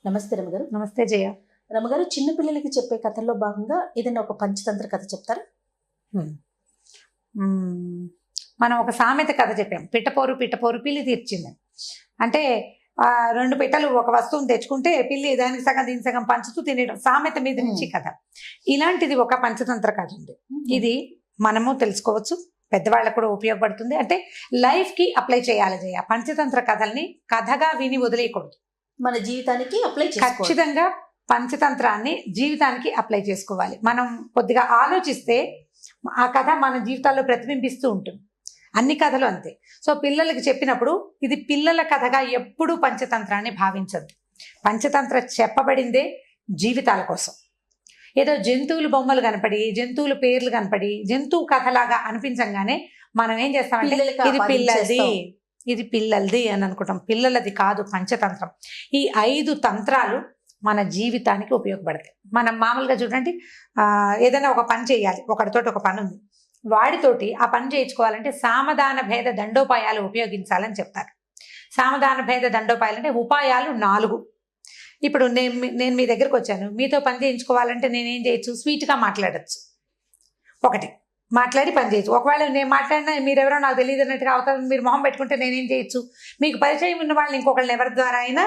నమస్తే రమగారు. నమస్తే జయ. రమగారు, చిన్న పిల్లలకి చెప్పే కథల్లో భాగంగా ఏదైనా ఒక పంచతంత్ర కథ చెప్తారా? మనం ఒక సామెత కథ చెప్పాం, పిట్టపోరు పిట్టపోరు పిల్లి తీర్చింది. అంటే రెండు పిట్టలు ఒక వస్తువుని తెచ్చుకుంటే పిల్లి దానికి సగం దీని సగం పంచుతూ తినేయడం, సామెత మీద నుంచి కథ. ఇలాంటిది ఒక పంచతంత్ర కథ ఉంది. ఇది మనము తెలుసుకోవచ్చు, పెద్దవాళ్ళకు కూడా ఉపయోగపడుతుంది. అంటే లైఫ్ కి అప్లై చేయాలి జయ. పంచతంత్ర కథల్ని కథగా విని వదిలేయకూడదు, మన జీవితానికి అప్లై చేసుకోవాలి. ఖచ్చితంగా పంచతంత్రాన్ని జీవితానికి అప్లై చేసుకోవాలి. మనం కొద్దిగా ఆలోచిస్తే ఆ కథ మన జీవితాల్లో ప్రతిబింబిస్తూ ఉంటుంది. అన్ని కథలు అంతే. సో పిల్లలకి చెప్పినప్పుడు ఇది పిల్లల కథగా ఎప్పుడూ పంచతంత్రాన్ని భావించద్దు. పంచతంత్ర చెప్పబడిందే జీవితాల కోసం. ఏదో జంతువులు బొమ్మలు కనపడి, జంతువుల పేర్లు కనపడి, జంతువు కథలాగా అనిపించగానే మనం ఏం చేస్తామంటే ఇది పిల్లలది, ఇది పిల్లలది అని అనుకుంటాం. పిల్లలది కాదు పంచతంత్రం. ఈ 5 తంత్రాలు మన జీవితానికి ఉపయోగపడతాయి. మనం మామూలుగా చూడండి, ఏదైనా ఒక పని చేయాలి, ఒకటితోటి ఒక పని ఉంది, వాడితోటి ఆ పని చేయించుకోవాలంటే సామధాన భేద దండోపాయాలు ఉపయోగించాలని చెప్తారు. సామధాన భేద దండోపాయాలు అంటే ఉపాయాలు 4. ఇప్పుడు నేను మీ దగ్గరకు వచ్చాను, మీతో పని చేయించుకోవాలంటే నేనేం చేయొచ్చు? స్వీట్గా మాట్లాడచ్చు, ఒకటి మాట్లాడి పని చేయొచ్చు. ఒకవేళ నేను మాట్లాడినా మీరెవరో నాకు తెలియదు అన్నట్టుగా అవుతారు, మీరు మొహం పెట్టుకుంటే నేనేం చేయొచ్చు? మీకు పరిచయం ఉన్న వాళ్ళని ఇంకొకళ్ళని ఎవరి ద్వారా అయినా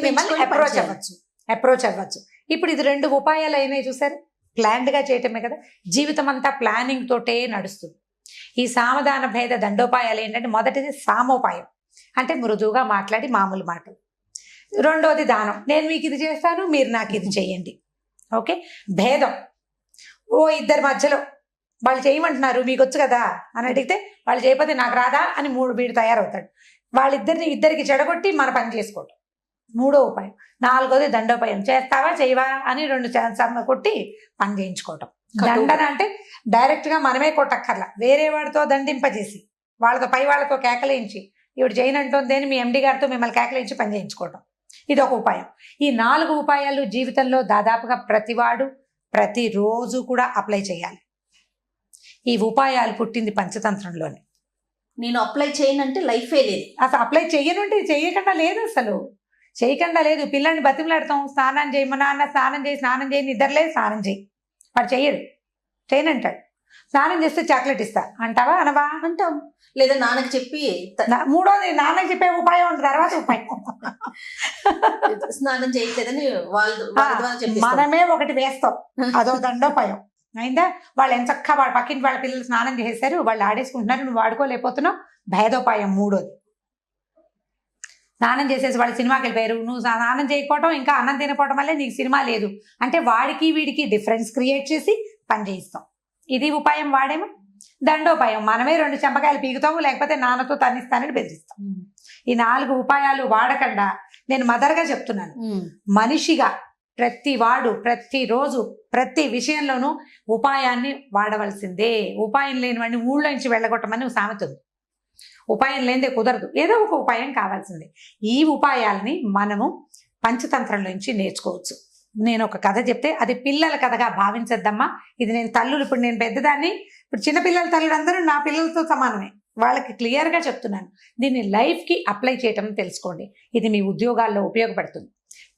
మిమ్మల్ని అప్రోచ్ అవ్వచ్చు. ఇప్పుడు ఇది 2 ఉపాయాలు అయినాయి చూసారు. ప్లాన్డ్గా చేయటమే కదా. జీవితం అంతా ప్లానింగ్ తోటే నడుస్తుంది. ఈ సామధాన భేద దండోపాయాలు ఏంటంటే, మొదటిది సామోపాయం, అంటే మృదువుగా మాట్లాడి మామూలు మాటలు. రెండోది దానం, నేను మీకు ఇది చేస్తాను, మీరు నాకు ఇది చేయండి. ఓకే. భేదం, ఇద్దరి మధ్యలో వాళ్ళు చేయమంటున్నారు, మీకు వచ్చు కదా అని అడిగితే వాళ్ళు చేయకపోతే నాకు రాదా అని వీడు తయారవుతాడు. ఇద్దరికి చెడగొట్టి మన పని చేసుకోవటం, 3వ ఉపాయం. 4వది దండోపాయం, చేస్తావా చేయవా అని 2 కొట్టి పని చేయించుకోవటం. దండన అంటే డైరెక్ట్ గా మనమే కొట్టక్కర్లా, వేరే వాడితో దండింపజేసి వాళ్ళతో పై వాళ్ళతో కేకలేయించి, ఇవిడు చేయనంటోందేని మీ ఎండి గారితో మిమ్మల్ని కేకలేయించి పని చేయించుకోవటం, ఇది ఒక ఉపాయం. ఈ 4 ఉపాయాలు జీవితంలో దాదాపుగా ప్రతివాడు ప్రతిరోజు కూడా అప్లై చేయాలి. ఈ ఉపాయాలు పుట్టింది పంచతంత్రంలోనే. నేను అప్లై చేయనంటే లైఫే లేదు. అసలు అప్లై చెయ్యనుంటే చేయకుండా లేదు, అసలు చేయకుండా లేదు. పిల్లల్ని బతిమలాడతాం, స్నానం చేయి, మా నాన్న స్నానం చేయి, నిద్రలేదు స్నానం చేయి, వాడు చెయ్యడు, చేయనంటాడు. స్నానం చేస్తే చాక్లెట్ ఇస్తా అంటావా అనవా? అంటాం. లేదా నాన్నకి చెప్పి 3వది నాన్నకి చెప్పే ఉపాయం ఉంటుంది, తర్వాత ఉపాయం. స్నానం చేయట్లేదని మనమే ఒకటి వేస్తాం, అదో దండోపాయం అయిందా. వాళ్ళు ఎంత చక్కగా వాళ్ళ పక్కింటి వాళ్ళ పిల్లలు స్నానం చేసేసారు, వాళ్ళు ఆడేసుకుంటున్నారు, నువ్వు వాడుకోలేకపోతున్నావు, భేదోపాయం 3వది. స్నానం చేసేసి వాళ్ళు సినిమాకి వెళ్ళిపోయారు, నువ్వు స్నానం చేయకపోవటం ఇంకా అన్నం తినకపోవడం వల్లే నీకు సినిమా లేదు అంటే వాడికి వీడికి డిఫరెన్స్ క్రియేట్ చేసి పని చేయిస్తాం. ఇది ఉపాయం. వాడేమో దండోపాయం, మనమే 2 చెంపకాయలు పీకుతాము, లేకపోతే నాన్నతో తన్నిస్తానని బెదిరిస్తాం. ఈ 4 ఉపాయాలు వాడకుండా, నేను మదర్గా చెప్తున్నాను, మనిషిగా ప్రతివాడు ప్రతిరోజు ప్రతి విషయంలోనూ ఉపాయాన్ని వాడవలసిందే. ఉపాయం లేని వాడిని ఊళ్ళో నుంచి వెళ్ళగొట్టమని సామెత ఉంది. ఉపాయం లేనిదే కుదరదు, ఏదో ఒక ఉపాయం కావాల్సిందే. ఈ ఉపాయాలని మనము పంచతంత్రంలో నుంచి నేర్చుకోవచ్చు. నేను ఒక కథ చెప్తే అది పిల్లల కథగా భావించద్దమ్మా. ఇది నేను తల్లులు, ఇప్పుడు నేను పెద్దదాన్ని, ఇప్పుడు చిన్నపిల్లల తల్లులు అందరూ నా పిల్లలతో సమానమే, వాళ్ళకి క్లియర్గా చెప్తున్నాను. దీన్ని లైఫ్కి అప్లై చేయటం తెలుసుకోండి. ఇది మీ ఉద్యోగాల్లో ఉపయోగపడుతుంది,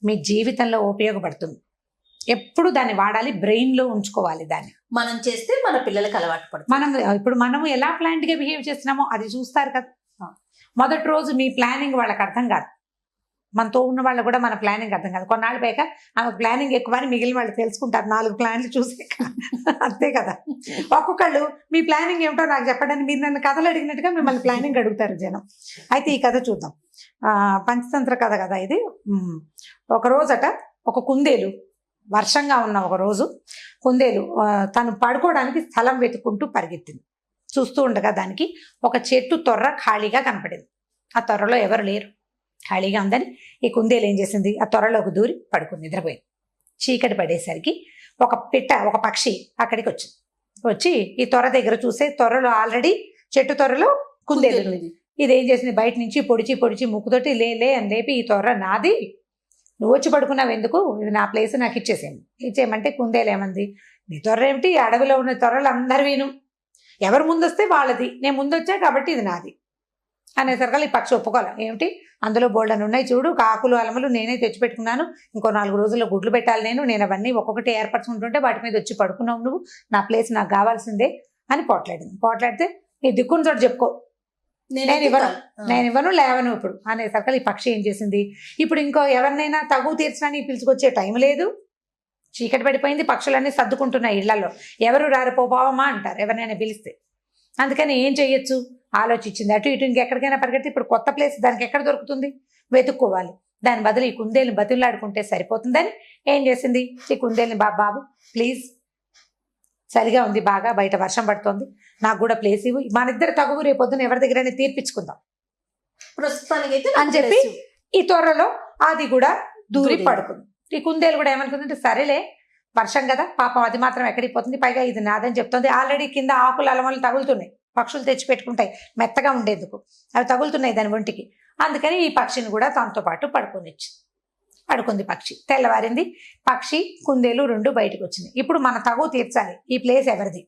మీ జీవితంలో ఉపయోగపడుతుంది. ఎప్పుడు దాన్ని వాడాలి, బ్రెయిన్లో ఉంచుకోవాలి. దాన్ని మనం చేస్తే మన పిల్లలకి అలవాటు పడుతుంది. ఇప్పుడు మనము ఎలా ప్లాన్డ్గా బిహేవ్ చేస్తున్నామో అది చూస్తారు కదా. మొదటి రోజు మీ ప్లానింగ్ వాళ్ళకి అర్థం కాదు, మనతో ఉన్న వాళ్ళు కూడా మన ప్లానింగ్ అర్థం కాదు. కొన్నాళ్ళు పైగా ఆమె ప్లానింగ్ ఎక్కువ అని మిగిలిన వాళ్ళు తెలుసుకుంటారు 4 ప్లాన్లు చూసాక. అంతే కదా. ఒక్కొక్కళ్ళు మీ ప్లానింగ్ ఏమిటో నాకు చెప్పడానికి మీరు నన్ను కథలు అడిగినట్టుగా మిమ్మల్ని ప్లానింగ్ అడుగుతారు జనం. అయితే ఈ కథ చూద్దాం. పంచతంత్ర కథ కదా ఇది. ఒక రోజట ఒక కుందేలు, వర్షంగా ఉన్న ఒక రోజు కుందేలు తను పడుకోవడానికి స్థలం వెతుక్కుంటూ పరిగెత్తింది. చూస్తూ ఉండగా దానికి ఒక చెట్టు తొర్ర ఖాళీగా కనపడింది. ఆ తొర్రలో ఎవరు లేరు, ఖాళీగా ఉందని ఈ కుందేలు ఏం చేసింది, ఆ తొర్రలోకి దూరి పడుకుంది, నిద్రపోయింది. చీకటి పడేసరికి ఒక పక్షి అక్కడికి వచ్చింది. వచ్చి ఈ తొర్ర దగ్గర చూసే, తొర్రలో ఆల్రెడీ చెట్టు తొర్రలో కుందేలు. ఇదేం చేసింది, బయట నుంచి పొడిచి ముక్కుతోటి లే అని లేపి, ఈ తొర్ర నాది, నువ్వు వచ్చి పడుకున్నావు ఎందుకు, ఇది నా ప్లేస్, నాకు ఇచ్చేయమంటే కుందేలు ఏమంది, నీ తొర్ర ఏమిటి, అడవిలో ఉన్న తొర్రలు అందరు విను, ఎవరు ముందొస్తే వాళ్ళది, నేను ముందొచ్చా కాబట్టి ఇది నాది. అనేసరికి ఈ పక్షి ఒప్పుకోవాలి. ఏమిటి అందులో బోల్డని ఉన్నాయి చూడు, కాకులు అలమలు నేనే తెచ్చిపెట్టుకున్నాను, ఇంకో 4 రోజుల్లో గుడ్లు పెట్టాలి, నేను అవన్నీ ఒక్కొక్కటి ఏర్పరచుకుంటుంటే వాటి మీద వచ్చి పడుకున్నావు నువ్వు, నా ప్లేస్ నాకు కావాల్సిందే అని పోట్లాడితే నీ దిక్కుని చోటు చెప్పుకో, నేను ఇవ్వను లేవను ఇప్పుడు అనేసరికి ఈ పక్షి ఏం చేసింది, ఇప్పుడు ఇంకో ఎవరినైనా తగు తీర్చడానికి పిలుచుకొచ్చే టైం లేదు, చీకటి పడిపోయింది, పక్షులన్నీ సర్దుకుంటున్నాయి ఇళ్లలో, ఎవరు రారు పోవమ్మా అంటారు ఎవరినైనా పిలిస్తే. అందుకని ఏం చెయ్యొచ్చు ఆలోచించింది, అటు ఇటు ఇంకెక్కడికైనా పరిగెడితే ఇప్పుడు కొత్త ప్లేస్ దానికి ఎక్కడ దొరుకుతుంది, వెతుక్కోవాలి. దాని బదులు ఈ కుందేలుని బతులాడుకుంటే సరిపోతుందని ఏం చేసింది, ఈ కుందేలుని బాబు ప్లీజ్ చలిగా ఉంది బాగా, బయట వర్షం పడుతోంది, నాకు కూడా ప్లేస్ ఇవ్వు, మన ఇద్దరు తగువు రేపొద్దున ఎవరి దగ్గరైనా తీర్పించుకుందాం ప్రస్తుతానికి అని చెప్పి ఈ త్వరలో అది కూడా దూరి పడుకుంది. ఈ కుందేలు కూడా ఏమనుకుందంటే సరేలే వర్షం కదా పాపం అది మాత్రం ఎక్కడికి పోతుంది, పైగా ఇది నాదని చెప్తుంది, ఆల్రెడీ కింద ఆకులు అలమలు తగులుతున్నాయి, పక్షులు తెచ్చి పెట్టుకుంటాయి మెత్తగా ఉండేందుకు, అవి తగులుతున్నాయి దాని ఒంటికి, అందుకని ఈ పక్షిని కూడా తనతో పాటు పడుకుంది పక్షి. తెల్లవారింది, పక్షి కుందేలు 2 బయటకు వచ్చినాయి. ఇప్పుడు మన తగువ తీర్చాలి, ఈ ప్లేస్ ఎవరిది,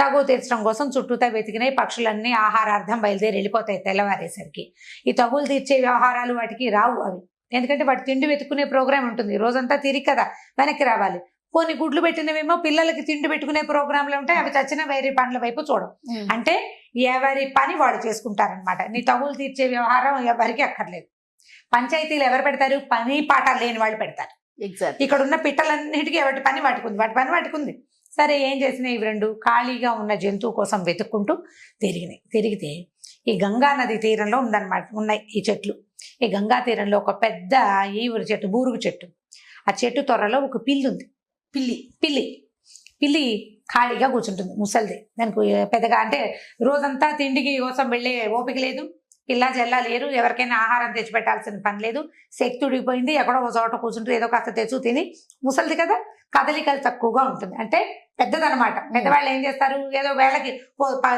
తగువ తీర్చడం కోసం చుట్టూతా వెతికినాయి, పక్షులన్నీ ఆహారార్థం బయలుదేరి వెళ్ళిపోతాయి తెల్లవారేసరికి. ఈ తగులు తీర్చే వ్యవహారాలు వాటికి రావు అవి, ఎందుకంటే వాటి తిండి వెతుక్కునే ప్రోగ్రాం ఉంటుంది, రోజంతా తిరిగి కదా వెనక్కి రావాలి. కొన్ని గుడ్లు పెట్టినవేమో పిల్లలకి తిండి పెట్టుకునే ప్రోగ్రాంలు ఉంటాయి, అవి చచ్చిన వేరే పనుల వైపు చూడం. అంటే ఎవరి పని వాడు చేసుకుంటారనమాట. నీ తగులు తీర్చే వ్యవహారం ఎవరికి అక్కర్లేదు. పంచాయతీలు ఎవరు పెడతారు, పని పాట లేని వాళ్ళు పెడతారు. ఇక్కడ ఉన్న పిట్టలన్నిటికీ ఎవరి పని వాటికుంది. సరే ఏం చేసినాయి, ఇవి 2 ఖాళీగా ఉన్న జంతువు కోసం వెతుక్కుంటూ తిరిగితే ఈ గంగా నది తీరంలో ఉన్నాయి ఈ చెట్లు. ఈ గంగా తీరంలో ఒక పెద్ద ఈవురు చెట్టు, బూరుగు చెట్టు, ఆ చెట్టు త్వరలో ఒక పిల్లి ఉంది. పిల్లి ఖాళీగా కూర్చుంటుంది, ముసలిది. దానికి పెద్దగా అంటే రోజంతా తిండికి కోసం వెళ్ళే ఓపిక లేదు, పిల్ల జల్లా లేరు, ఎవరికైనా ఆహారం తెచ్చిపెట్టాల్సిన పని లేదు, శక్తి ఉడిగిపోయింది, ఎక్కడో ఒక చోట కూర్చుంటూ ఏదో కాస్త తెచ్చు తిని, ముసలిది కదా కదలికలు తక్కువగా ఉంటుంది, అంటే పెద్దదనమాట. పెద్దవాళ్ళు ఏం చేస్తారు, ఏదో వేళకి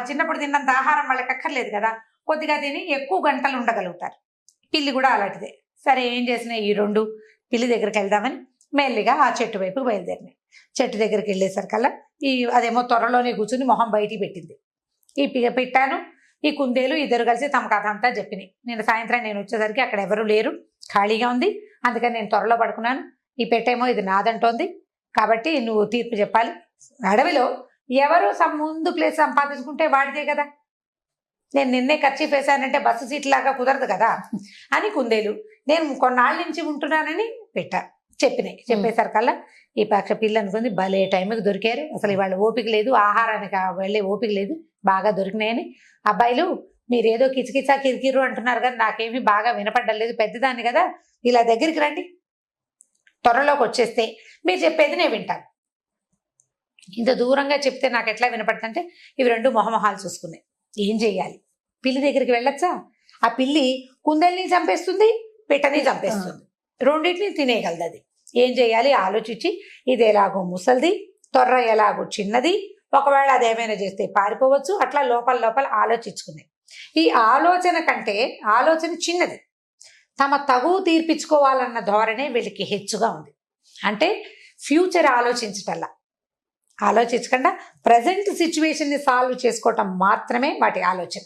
చిన్నప్పుడు తిన్నంత ఆహారం వాళ్ళకి అక్కర్లేదు కదా, కొద్దిగా తిని ఎక్కువ గంటలు ఉండగలుగుతారు. పిల్లి కూడా అలాంటిదే. సరే ఏం చేసినాయి, ఈ 2 పిల్లి దగ్గరికి వెళ్దామని మెల్లిగా ఆ చెట్టు వైపుకి బయలుదేరినాయి. చెట్టు దగ్గరికి వెళ్ళేసరికల్లా అదేమో త్వరలోనే కూర్చుని మొహం బయటికి పెట్టింది. పెట్టాను ఈ కుందేలు ఇద్దరు కలిసి తమ కథ అంతా చెప్పినాయి. సాయంత్రం నేను వచ్చేసరికి అక్కడ ఎవరు లేరు, ఖాళీగా ఉంది, అందుకని నేను త్వరలో పడుకున్నాను, ఈ పెట్టేమో ఇది నాదంటోంది, కాబట్టి నువ్వు తీర్పు చెప్పాలి. అడవిలో ఎవరు ముందు ప్లేస్ సంపాదించుకుంటే వాడిదే కదా, నేను నిన్నే ఖర్చు వేశానంటే బస్సు సీట్ లాగా కుదరదు కదా అని కుందేలు, నేను కొన్నాళ్ళ నుంచి ఉంటున్నానని చెప్పేసరికల్లా ఈ పక్ష పిల్ల అనుకుంది, భలే టైంకి దొరికారు, అసలు ఇవాళ ఓపిక లేదు, ఆహారానికి వెళ్ళే ఓపిక లేదు, బాగా దొరికినాయని. అబ్బాయిలు మీరేదో కిచకిచా కిరికిరు అంటున్నారు కానీ నాకేమీ బాగా వినపడ్డలేదు, పెద్దదాన్ని కదా, ఇలా దగ్గరికి రండి, త్వరలోకి వచ్చేస్తే మీరు చెప్పేది నేను వింటాను. ఇంత దూరంగా చెప్తే నాకు ఎట్లా వినపడుతుంటే ఇవి 2 మొహమొహాలు చూసుకున్నాయి. ఏం చెయ్యాలి, పిల్లి దగ్గరికి వెళ్ళొచ్చా, ఆ పిల్లి కుందేల్ని చంపేస్తుంది, పిట్టని చంపేస్తుంది, రెండింటిని తినేయగలదు. అది ఏం చేయాలి ఆలోచించి, ఇది ఎలాగో ముసలిది, తొర్ర ఎలాగో చిన్నది, ఒకవేళ అదేమైనా చేస్తే పారిపోవచ్చు, అట్లా లోపల ఆలోచించుకున్నాయి. ఈ ఆలోచన కంటే ఆలోచన చిన్నది, తమ తగువు తీర్పించుకోవాలన్న ధోరణే వీళ్ళకి హెచ్చుగా ఉంది. అంటే ఫ్యూచర్ ఆలోచించకుండా ప్రజెంట్ సిచ్యువేషన్ని సాల్వ్ చేసుకోవటం మాత్రమే వాటి ఆలోచన.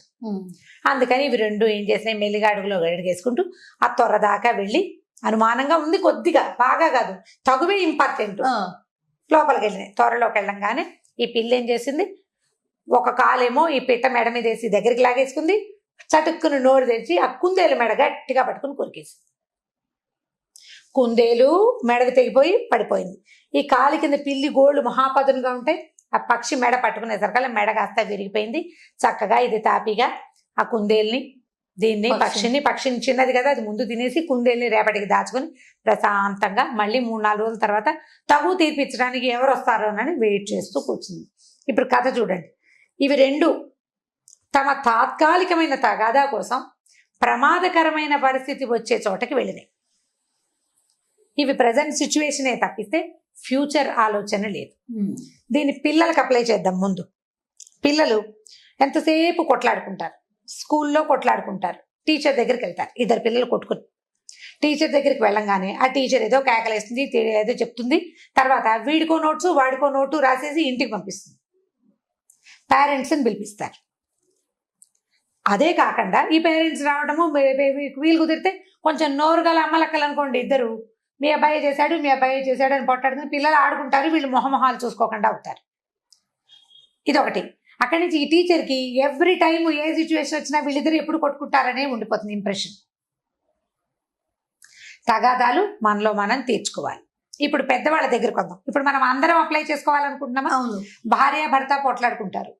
అందుకని ఇవి 2 ఏం చేసినాయి, మెల్లిగా అడుగులో అడుగేసుకుంటూ ఆ త్వర దాకా వెళ్ళి, అనుమానంగా ఉంది కొద్దిగా, బాగా కాదు, తగువే ఇంపార్టెంట్, లోపలికి వెళ్ళినాయి. త్వరలోకి వెళ్ళంగానే ఈ పిల్ల ఏం చేసింది, ఒక కాలేమో ఈ పిట్ట మెడ మీద వేసి దగ్గరికి లాగేసుకుంది, చటుక్కును నోరు తెరిచి ఆ కుందేలు మెడ గట్టిగా పట్టుకుని కొరికేసి, కుందేలు మెడకు తెగిపోయి పడిపోయింది. ఈ కాలి కింద పిల్లి గోళ్ళు మహాపదునుగా ఉంటాయి, ఆ పక్షి మెడ పట్టుకునేసరికల్లా మెడ కాస్త విరిగిపోయింది. చక్కగా ఇది తాపిగా ఆ కుందేల్ని పక్షిని చిన్నది కదా అది ముందు తినేసి కుందేల్ని రేపటికి దాచుకొని ప్రశాంతంగా మళ్ళీ 3-4 రోజుల తర్వాత తగు తీర్పించడానికి ఎవరు వస్తారోనని వెయిట్ చేస్తూ కూర్చుంది. ఇప్పుడు కథ చూడండి, ఇవి 2 తమ తాత్కాలికమైన తగాదా కోసం ప్రమాదకరమైన పరిస్థితి వచ్చే చోటకి వెళ్ళినాయి. ఇవి ప్రజెంట్ సిచ్యువేషనే తప్పిస్తే ఫ్యూచర్ ఆలోచన లేదు. దీన్ని పిల్లలకు అప్లై చేద్దాం. ముందు పిల్లలు ఎంతసేపు కొట్లాడుకుంటారు, స్కూల్లో కొట్లాడుకుంటారు, టీచర్ దగ్గరికి వెళ్తారు, 2 పిల్లలు కొట్టుకుని టీచర్ దగ్గరికి వెళ్ళంగానే ఆ టీచర్ ఏదో కేకలేస్తుంది, ఏదో చెప్తుంది, తర్వాత వీడికో నోట్సు వాడికో నోటు రాసేసి ఇంటికి పంపిస్తుంది. పేరెంట్స్ని పిలిపిస్తారు. అదే కాకుండా ఈ పేరెంట్స్ రావడము వీలు కుదిరితే కొంచెం నోరు గల అమ్మలక్కలు అనుకోండి, ఇద్దరు మీ అబ్బాయి చేశాడు అని పొట్టాడుకుని పిల్లలు ఆడుకుంటారు, వీళ్ళు మొహమొహాలు చూసుకోకుండా అవుతారు. ఇదొకటి. అక్కడి నుంచి ఈ టీచర్కి ఎవ్రీ టైం ఏ సిచ్యువేషన్ వచ్చినా వీళ్ళిద్దరు ఎప్పుడు కొట్టుకుంటారనే ఉండిపోతుంది ఇంప్రెషన్. తగాదాలు మనలో మనం తీర్చుకోవాలి. ఇప్పుడు పెద్దవాళ్ళ దగ్గరకు వద్దాం. ఇప్పుడు మనం అందరం అప్లై చేసుకోవాలనుకుంటున్నామా? అవును. భార్య భర్త పోట్లాడుకుంటారు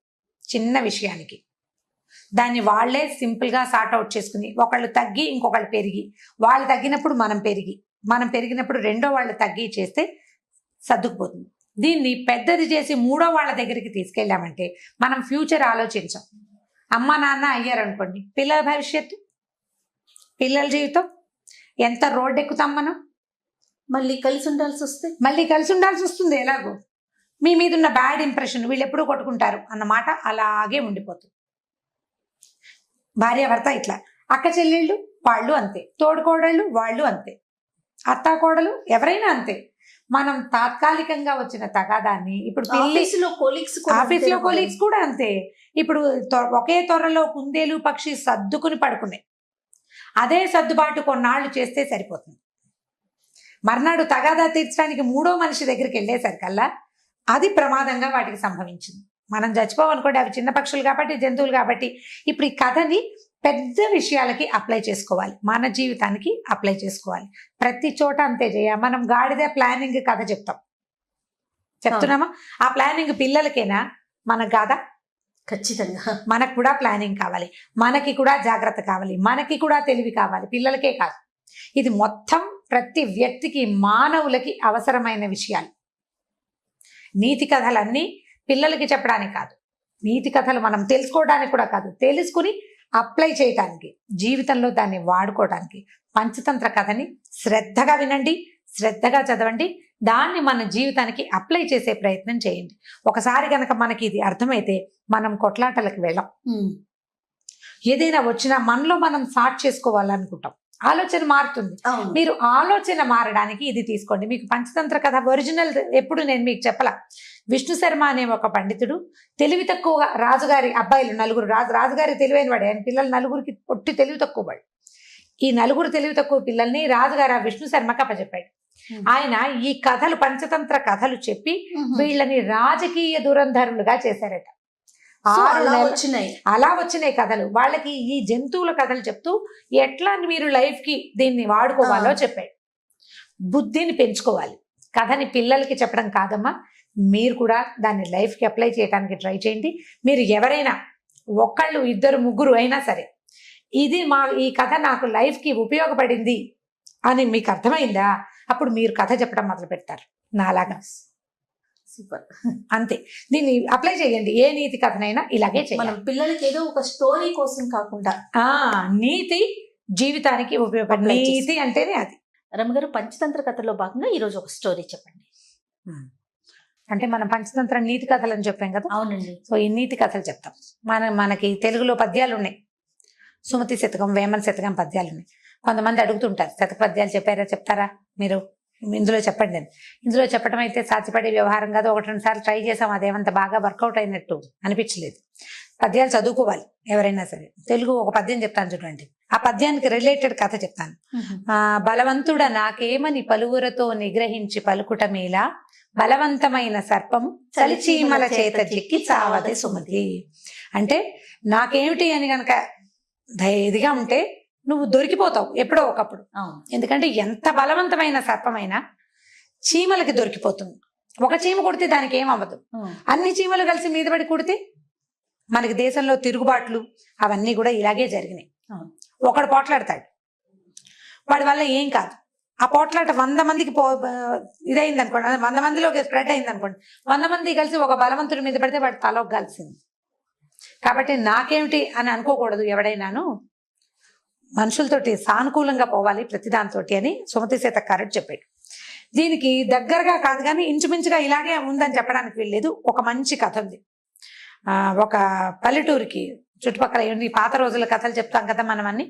చిన్న విషయానికి, దాన్ని వాళ్లే సింపుల్ గా సార్ట్ అవుట్ చేసుకుని, ఒకళ్ళు తగ్గి ఇంకొకళ్ళు పెరిగి, వాళ్ళు తగ్గినప్పుడు మనం పెరిగినప్పుడు రెండో వాళ్ళు తగ్గి చేస్తే సర్దుకుపోతుంది. దీన్ని పెద్దది చేసి మూడో వాళ్ళ దగ్గరికి తీసుకెళ్ళామంటే మనం ఫ్యూచర్ ఆలోచించాం. అమ్మ నాన్న అయ్యారనుకోండి, పిల్లల భవిష్యత్తు, పిల్లల జీవితం, ఎంత రోడ్డు ఎక్కుతాం మనం, మళ్ళీ కలిసి ఉండాల్సి వస్తుంది. ఎలాగో మీ మీద ఉన్న బ్యాడ్ ఇంప్రెషన్, వీళ్ళు ఎప్పుడూ కొట్టుకుంటారు అన్నమాట అలాగే ఉండిపోతుంది. భార్య భర్త ఇట్లా, అక్క చెల్లెళ్ళు వాళ్ళు అంతే, తోడుకోడళ్ళు వాళ్ళు అంతే, అత్తా కోడలు ఎవరైనా అంతే. మనం తాత్కాలికంగా వచ్చిన తగాదాన్ని ఇప్పుడు ఆఫీసులో కొలీగ్స్ కూడా అంతే. ఇప్పుడు ఒకే త్వరలో కుందేలు పక్షి సర్దుకుని పడుకున్నాయి. అదే సర్దుబాటు కొన్నాళ్ళు చేస్తే సరిపోతుంది. మర్నాడు తగాదా తీర్చడానికి మూడో మనిషి దగ్గరికి వెళ్ళేసరికల్లా అది ప్రమాదంగా వాటికి సంభవించింది. మనం చచ్చిపోవనుకోండి, అవి చిన్న పక్షులు కాబట్టి, జంతువులు కాబట్టి. ఇప్పుడు ఈ కథని పెద్ద విషయాలకి అప్లై చేసుకోవాలి, మన జీవితానికి అప్లై చేసుకోవాలి. ప్రతి చోట అంతే మనం గాడిద ప్లానింగ్ కథ చెప్తున్నామా? ఆ ప్లానింగ్ పిల్లలకేనా? మనకు కాదా? ఖచ్చితంగా మనకు కూడా ప్లానింగ్ కావాలి, మనకి కూడా జాగ్రత్త కావాలి, మనకి కూడా తెలివి కావాలి, పిల్లలకే కాదు. ఇది మొత్తం ప్రతి వ్యక్తికి, మానవులకి అవసరమైన విషయాలు. నీతి కథలన్నీ పిల్లలకి చెప్పడానికి కాదు, నీతి కథలు మనం తెలుసుకోవడానికి కూడా కాదు, తెలుసుకుని అప్లై చేయటానికి, జీవితంలో దాన్ని వాడుకోవడానికి. పంచతంత్ర కథని శ్రద్ధగా వినండి, శ్రద్ధగా చదవండి, దాన్ని మన జీవితానికి అప్లై చేసే ప్రయత్నం చేయండి. ఒకసారి కనుక మనకి ఇది అర్థమైతే మనం కొట్లాటలకు వెళ్ళం. ఏదైనా వచ్చినా మనలో మనం సార్ట్ చేసుకోవాలనుకుంటాం, ఆలోచన మారుతుంది. మీరు ఆలోచన మారడానికి ఇది తీసుకోండి. మీకు పంచతంత్ర కథ ఒరిజినల్ ఎప్పుడు నేను మీకు చెప్పలా. విష్ణు శర్మ అనే ఒక పండితుడు తెలివి తక్కువ రాజుగారి అబ్బాయిలు నలుగురు, రాజుగారి తెలివైన వాడు, ఆయన పిల్లలు నలుగురికి పొట్టి తెలివి తక్కువ వాడు. ఈ నలుగురు తెలివి తక్కువ పిల్లల్ని రాజుగారు ఆ విష్ణు శర్మకి అప్పచెప్పాడు. ఆయన ఈ కథలు, పంచతంత్ర కథలు చెప్పి వీళ్ళని రాజకీయ దురంధరులుగా చేశారట. అలా వచ్చినాయి కథలు. వాళ్ళకి ఈ జంతువుల కథలు చెప్తూ ఎట్లా మీరు లైఫ్ కి దీన్ని వాడుకోవాలో చెప్పాడు. బుద్ధిని పెంచుకోవాలి. కథని పిల్లలకి చెప్పడం కాదమ్మా, మీరు కూడా దాన్ని లైఫ్ కి అప్లై చేయడానికి ట్రై చేయండి. మీరు ఎవరైనా ఒకళ్ళు, ఇద్దరు, ముగ్గురు అయినా సరే, ఇది ఈ కథ నాకు లైఫ్ కి ఉపయోగపడింది అని మీకు అర్థమైందా, అప్పుడు మీరు కథ చెప్పడం మొదలు పెడతారు నాలాగా. సూపర్. అంతే, దీన్ని అప్లై చేయండి. ఏ నీతి కథనైనా ఇలాగే చేయాలి. మనం పిల్లలకి ఏదో ఒక స్టోరీ కోసం కాకుండా నీతి జీవితానికి ఉపయోగపడే నీతి అంటేనే అది. రమగారు, పంచతంత్ర కథలో భాగంగా ఈరోజు ఒక స్టోరీ చెప్పండి. అంటే మనం పంచతంత్ర నీతి కథలు అని చెప్పాం కదా. అవునండి. సో ఈ నీతి కథలు చెప్తాం. మనకి తెలుగులో పద్యాలు ఉన్నాయి. సుమతి శతకం, వేమన శతకం పద్యాలు ఉన్నాయి. కొంతమంది అడుగుతుంటారు, శతక పద్యాలు చెప్తారా మీరు, ఇందులో చెప్పండి అని. ఇందులో చెప్పడం అయితే సాధ్యపడే వ్యవహారం కాదు. 1-2 సార్లు ట్రై చేసాం, అదేమంత బాగా వర్కౌట్ అయినట్టు అనిపించలేదు. పద్యాలు చదువుకోవాలి ఎవరైనా సరే. తెలుగు ఒక పద్యం చెప్తాను చూడండి, ఆ పద్యానికి రిలేటెడ్ కథ చెప్తాను. బలవంతుడ నాకేమని పలువురతో నిగ్రహించి పలుకుట మేలా, బలవంతమైన సర్పము చలిచీమల చేత చిక్కి చావదే సుమతి. అంటే నాకేమిటి అని గనక ఇదిగా ఉంటే నువ్వు దొరికిపోతావు ఎప్పుడో ఒకప్పుడు. ఎందుకంటే ఎంత బలవంతమైన సర్పమైనా చీమలకి దొరికిపోతుంది. ఒక చీమ కొడితే దానికి ఏమవ్వదు, అన్ని చీమలు కలిసి మీద పడి కొడితే మనకి దేశంలో తిరుగుబాట్లు అవన్నీ కూడా ఇలాగే జరిగినాయి. ఒకడు పోట్లాడతాడు, వాడి వల్ల ఏం కాదు. ఆ పోట్లాట 100 మందికి ఇదైంది అనుకోండి, 100 మందిలోకి స్ప్రెడ్ అయింది అనుకోండి, 100 మంది కలిసి ఒక బలవంతుడి మీద పడితే వాడి తలకు కలిసింది. కాబట్టి నాకేమిటి అని అనుకోకూడదు ఎవడైనాను. మనుషులతోటి సానుకూలంగా పోవాలి ప్రతిదానితో అని సుమతి శతకారుడు చెప్పాడు. దీనికి దగ్గరగా కాదు కానీ ఇంచుమించుగా ఇలాగే ఉందని చెప్పడానికి వీల్లేదు. ఒక మంచి కథ ఉంది. ఒక పల్లెటూరికి చుట్టుపక్కల ఈ పాత రోజుల కథలు చెప్తాం కదా మనం అన్ని.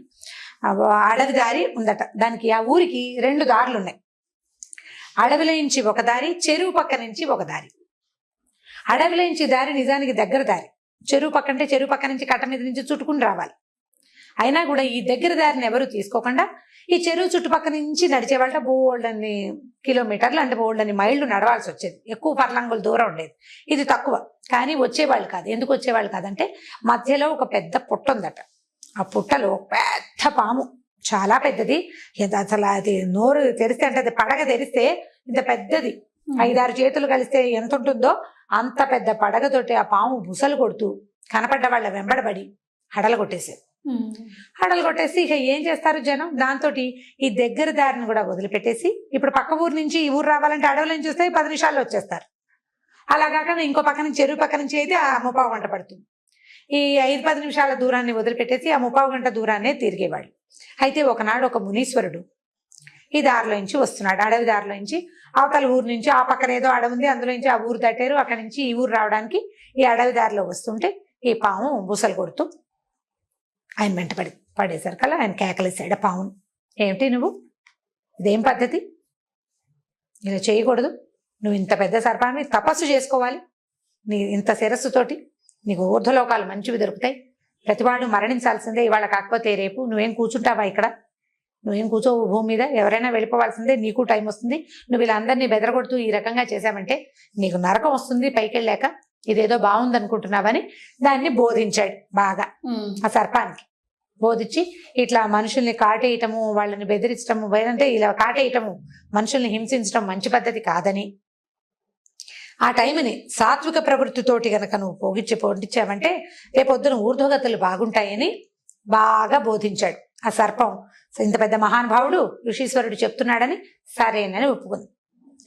అడవి దారి ఉందట. దానికి ఆ ఊరికి 2 దారులు ఉన్నాయి. అడవిలో నుంచి ఒక దారి, చెరువు పక్క నుంచి ఒక దారి. అడవిలో నుంచి దారి నిజానికి దగ్గర దారి, చెరువు పక్క అంటే చెరువు పక్క నుంచి కట్ట మీద నుంచి చుట్టుకుని రావాలి. అయినా కూడా ఈ దగ్గర దారిని ఎవరు తీసుకోకుండా ఈ చెరువు చుట్టుపక్కల నుంచి నడిచేవాళ్ళ బోల్డన్ని కిలోమీటర్లు అంటే బోల్డన్ని మైళ్ళు నడవాల్సి వచ్చేది. ఎక్కువ పర్లంగుల దూరం ఉండేది. ఇది తక్కువ, కానీ వచ్చేవాళ్ళు కాదు. ఎందుకు వచ్చేవాళ్ళు కాదంటే మధ్యలో ఒక పెద్ద పుట్ట ఉందట. ఆ పుట్టలో పెద్ద పాము, చాలా పెద్దది. అసలు అది నోరు తెరిస్తే అంటే అది పడగ తెరిస్తే ఇంత పెద్దది, 5-6 చేతులు కలిస్తే ఎంత ఉంటుందో అంత పెద్ద పడగతోటి ఆ పాము బుసలు కొడుతూ కనపడ్డ వాళ్ళ వెంబడబడి హడలు కొట్టేసేది. హడలు కొట్టేసి ఇక ఏం చేస్తారు జనం, దాంతో ఈ దగ్గర దారిని కూడా వదిలిపెట్టేసి ఇప్పుడు పక్క ఊరు నుంచి ఈ ఊరు రావాలంటే అడవుల నుంచి వస్తే 10 నిమిషాల్లో వచ్చేస్తారు. అలా కాకుండా ఇంకో పక్క నుంచి చెరువు పక్క నుంచి అయితే ఆ 30 గంట పడుతుంది. ఈ 5-10 నిమిషాల దూరాన్ని వదిలిపెట్టేసి ఆ 30 గంట దూరాన్నే తిరిగేవాళ్ళు. అయితే ఒకనాడు ఒక మునీశ్వరుడు ఈ దారిలో నుంచి వస్తున్నాడు, అడవి దారిలో నుంచి. అవతల ఊరు నుంచి ఆ పక్కన ఏదో అడవి ఉంది, అందులో నుంచి ఆ ఊరు దాటారు. అక్కడి నుంచి ఈ ఊరు రావడానికి ఈ అడవి దారిలో వస్తుంటే ఈ పాము బుసలు కొడుతూ ఆయన వెంట పడేసరికల్లా ఆయన కేకలేసాడు పావును. ఏమిటి నువ్వు, ఇదేం పద్ధతి, ఇలా చేయకూడదు, నువ్వు ఇంత పెద్ద సర్పాన్ని తపస్సు చేసుకోవాలి, నీ ఇంత శిరస్సుతోటి నీకు ఊర్ధ్వలోకాలు మంచివి దొరుకుతాయి, ప్రతివాడు మరణించాల్సిందే, ఇవాళ కాకపోతే రేపు. నువ్వేం కూర్చుంటావా ఇక్కడ, నువ్వేం కూర్చోవు భూమి మీద, ఎవరైనా వెళ్ళిపోవాల్సిందే, నీకు టైం వస్తుంది. నువ్వు ఇలా అందరినీ బెదరగొడుతూ ఈ రకంగా చేశావంటే నీకు నరకం వస్తుంది పైకి వెళ్ళాక, ఇదేదో బాగుంది అనుకుంటున్నావని దాన్ని బోధించాడు బాగా. ఆ సర్పానికి బోధించి ఇట్లా మనుషుల్ని కాటేయటము, వాళ్ళని బెదిరించటము, అంటే ఇలా కాటేయటము, మనుషుల్ని హింసించడం మంచి పద్ధతి కాదని, ఆ టైంని సాత్విక ప్రవృత్తితోటి గనక నువ్వు పొందించావంటే రేపొద్దున ఊర్ధ్వగతులు బాగుంటాయని బాగా బోధించాడు. ఆ సర్పం ఇంత పెద్ద మహానుభావుడు ఋషీశ్వరుడు చెప్తున్నాడని సరేనని ఒప్పుకుంది.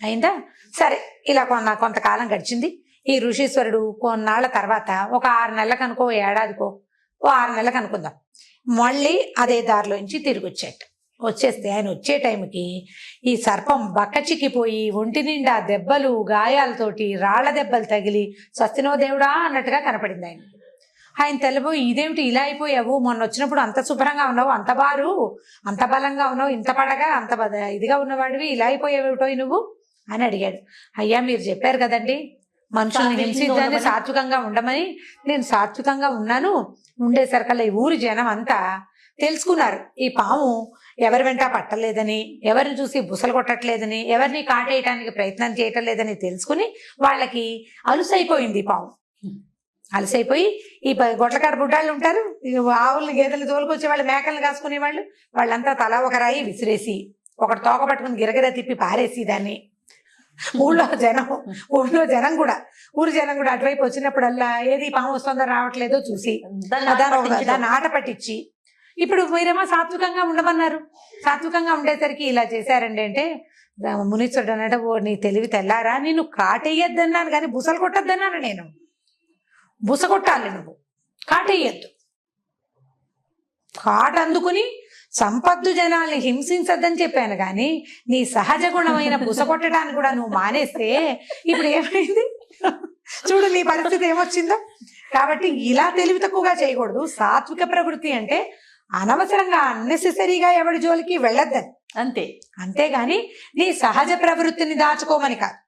అయిందా, సరే. ఇలా కొంతకాలం గడిచింది. ఈ ఋషీశ్వరుడు కొన్నాళ్ల తర్వాత ఒక 6 నెలలకు అనుకో, ఏడాదికో, 6 నెలలకు అనుకుందాం, మళ్ళీ అదే దారిలో నుంచి తిరిగి వచ్చేస్తే ఆయన వచ్చే టైంకి ఈ సర్పం బక్కచిక్కిపోయి ఒంటి నిండా దెబ్బలు, గాయాలతోటి, రాళ్ల దెబ్బలు తగిలి స్వస్తినో దేవుడా అన్నట్టుగా కనపడింది ఆయన. ఆయన తెల్లబోయి, ఇదేమిటి ఇలా అయిపోయావు, మొన్న వచ్చినప్పుడు అంత శుభ్రంగా ఉన్నావు, అంత బారు, అంత బలంగా ఉన్నావు, ఇంత పడగా అంత ఇదిగా ఉన్నవాడివి, ఇలా అయిపోయావుటో నువ్వు అని అడిగాడు. అయ్యా మీరు చెప్పారు కదండి మనుషుల్ని హింసించని, సాత్వికంగా ఉండమని. నేను సాత్వికంగా ఉన్నాను. ఉండేసరికల్లా ఈ ఊరి జనం అంతా తెలుసుకున్నారు ఈ పాము ఎవరి వెంట పట్టలేదని, ఎవరిని చూసి బుసలు కొట్టట్లేదని, ఎవరిని కాటేయటానికి ప్రయత్నం చేయటం లేదని తెలుసుకుని వాళ్ళకి అలుసైపోయింది ఈ పాము. అలసైపోయి ఈ గొడ్లకాడ బుడ్డాళ్ళు ఉంటారు, ఆవుల్ని గేదెలు తోలుకొచ్చే వాళ్ళు, మేకలను కాసుకునే వాళ్ళు, వాళ్ళంతా తలా ఒక రాయి విసిరేసి ఒకటి తోక పట్టుకుని గిరగిర తిప్పి పారేసి దాన్ని ఊళ్ళో జనం కూడా ఊరి జనం కూడా అటువైపు వచ్చినప్పుడల్లా ఏది పాము వస్తుందో రావట్లేదో చూసి దాన్ని ఆట పట్టించి, ఇప్పుడు మీరేమో సాత్వికంగా ఉండమన్నారు, సాత్వికంగా ఉండేసరికి ఇలా చేశారండి అంటే మునీశ్వరుడు అన్నట్టు, ఓ నీ తెలివి తెల్లారా, నేను కాటేయొద్దన్నాను కానీ బుసలు కొట్టొద్దన్నాను. నేను బుస కొట్టాలి, నువ్వు కాటేయద్దు. కాట అందుకుని సంపద్దు జనాల్ని హింసించద్దని చెప్పాను కానీ నీ సహజ గుణమైన బుస కొట్టడానికి కూడా నువ్వు మానేస్తే ఇప్పుడు ఏమైంది చూడు, నీ పరిస్థితి ఏమొచ్చిందో. కాబట్టి ఇలా తెలివి తక్కువగా చేయకూడదు. సాత్విక ప్రవృత్తి అంటే అనవసరంగా అన్నెసెసరీగా ఎవడి జోలికి వెళ్ళొద్దని, అంతేగాని నీ సహజ ప్రవృత్తిని దాచుకోమని కాదు.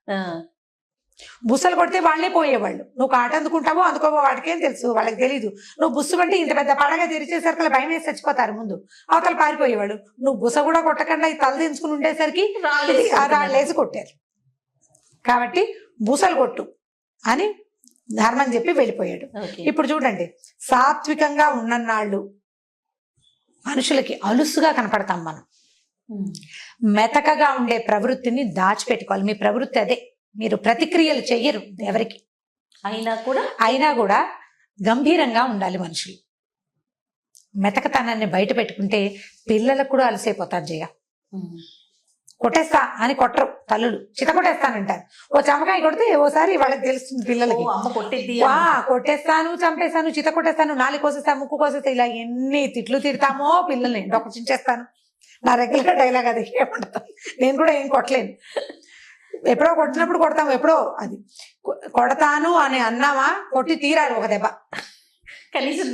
బుసలు కొడితే వాళ్ళే పోయేవాళ్ళు, నువ్వు కాట అందుకుంటావో అందుకోవో వాటికేం తెలుసు, వాళ్ళకి తెలీదు. నువ్వు బుస్సు అంటే ఇంత పెద్ద పడగా తెరిచేసరికి భయం వేసి చచ్చిపోతారు ముందు, అవతల పారిపోయేవాళ్ళు. నువ్వు బుస కూడా కొట్టకుండా ఈ తల దించుకుని ఉండేసరికి రాళ్ళేసి కొట్టారు. కాబట్టి బుసలు కొట్టు అని ధర్మం చెప్పి వెళ్ళిపోయాడు. ఇప్పుడు చూడండి, సాత్వికంగా ఉన్ననాళ్ళు మనుషులకి అలుసుగా కనపడతాం మనం. మెతకగా ఉండే ప్రవృత్తిని దాచిపెట్టుకోవాలి. మీ ప్రవృత్తి అదే, మీరు ప్రతిక్రియలు చెయ్యరు ఎవరికి అయినా కూడా గంభీరంగా ఉండాలి మనుషులు. మెతకతనాన్ని బయట పెట్టుకుంటే పిల్లలకు కూడా అలసైపోతారు. జయ కొట్టేస్తా అని కొట్టరు తల్లులు, చిత కొట్టేస్తానంటారు. ఓ చమకాయ కొడితే ఓసారి వాళ్ళకి తెలుస్తుంది పిల్లలకి, కొట్టేస్తాను, చంపేస్తాను, చిత కొట్టేస్తాను, నాలుగు కోసేస్తాను, ముక్కు కోసేస్తా, ఇలా ఎన్ని తిట్లు తిడతామో పిల్లల్ని. డొక్క చించేస్తాను, నా రెగ్యులర్ డైలాగ్ అది. ఏమంటాను, నేను కూడా ఏం కొట్టలేను. ఎప్పుడో కొట్టినప్పుడు కొడతాము, ఎప్పుడో అది కొడతాను అని అన్నామా కొట్టి తీరాలి ఒక దెబ్బ. కనీసం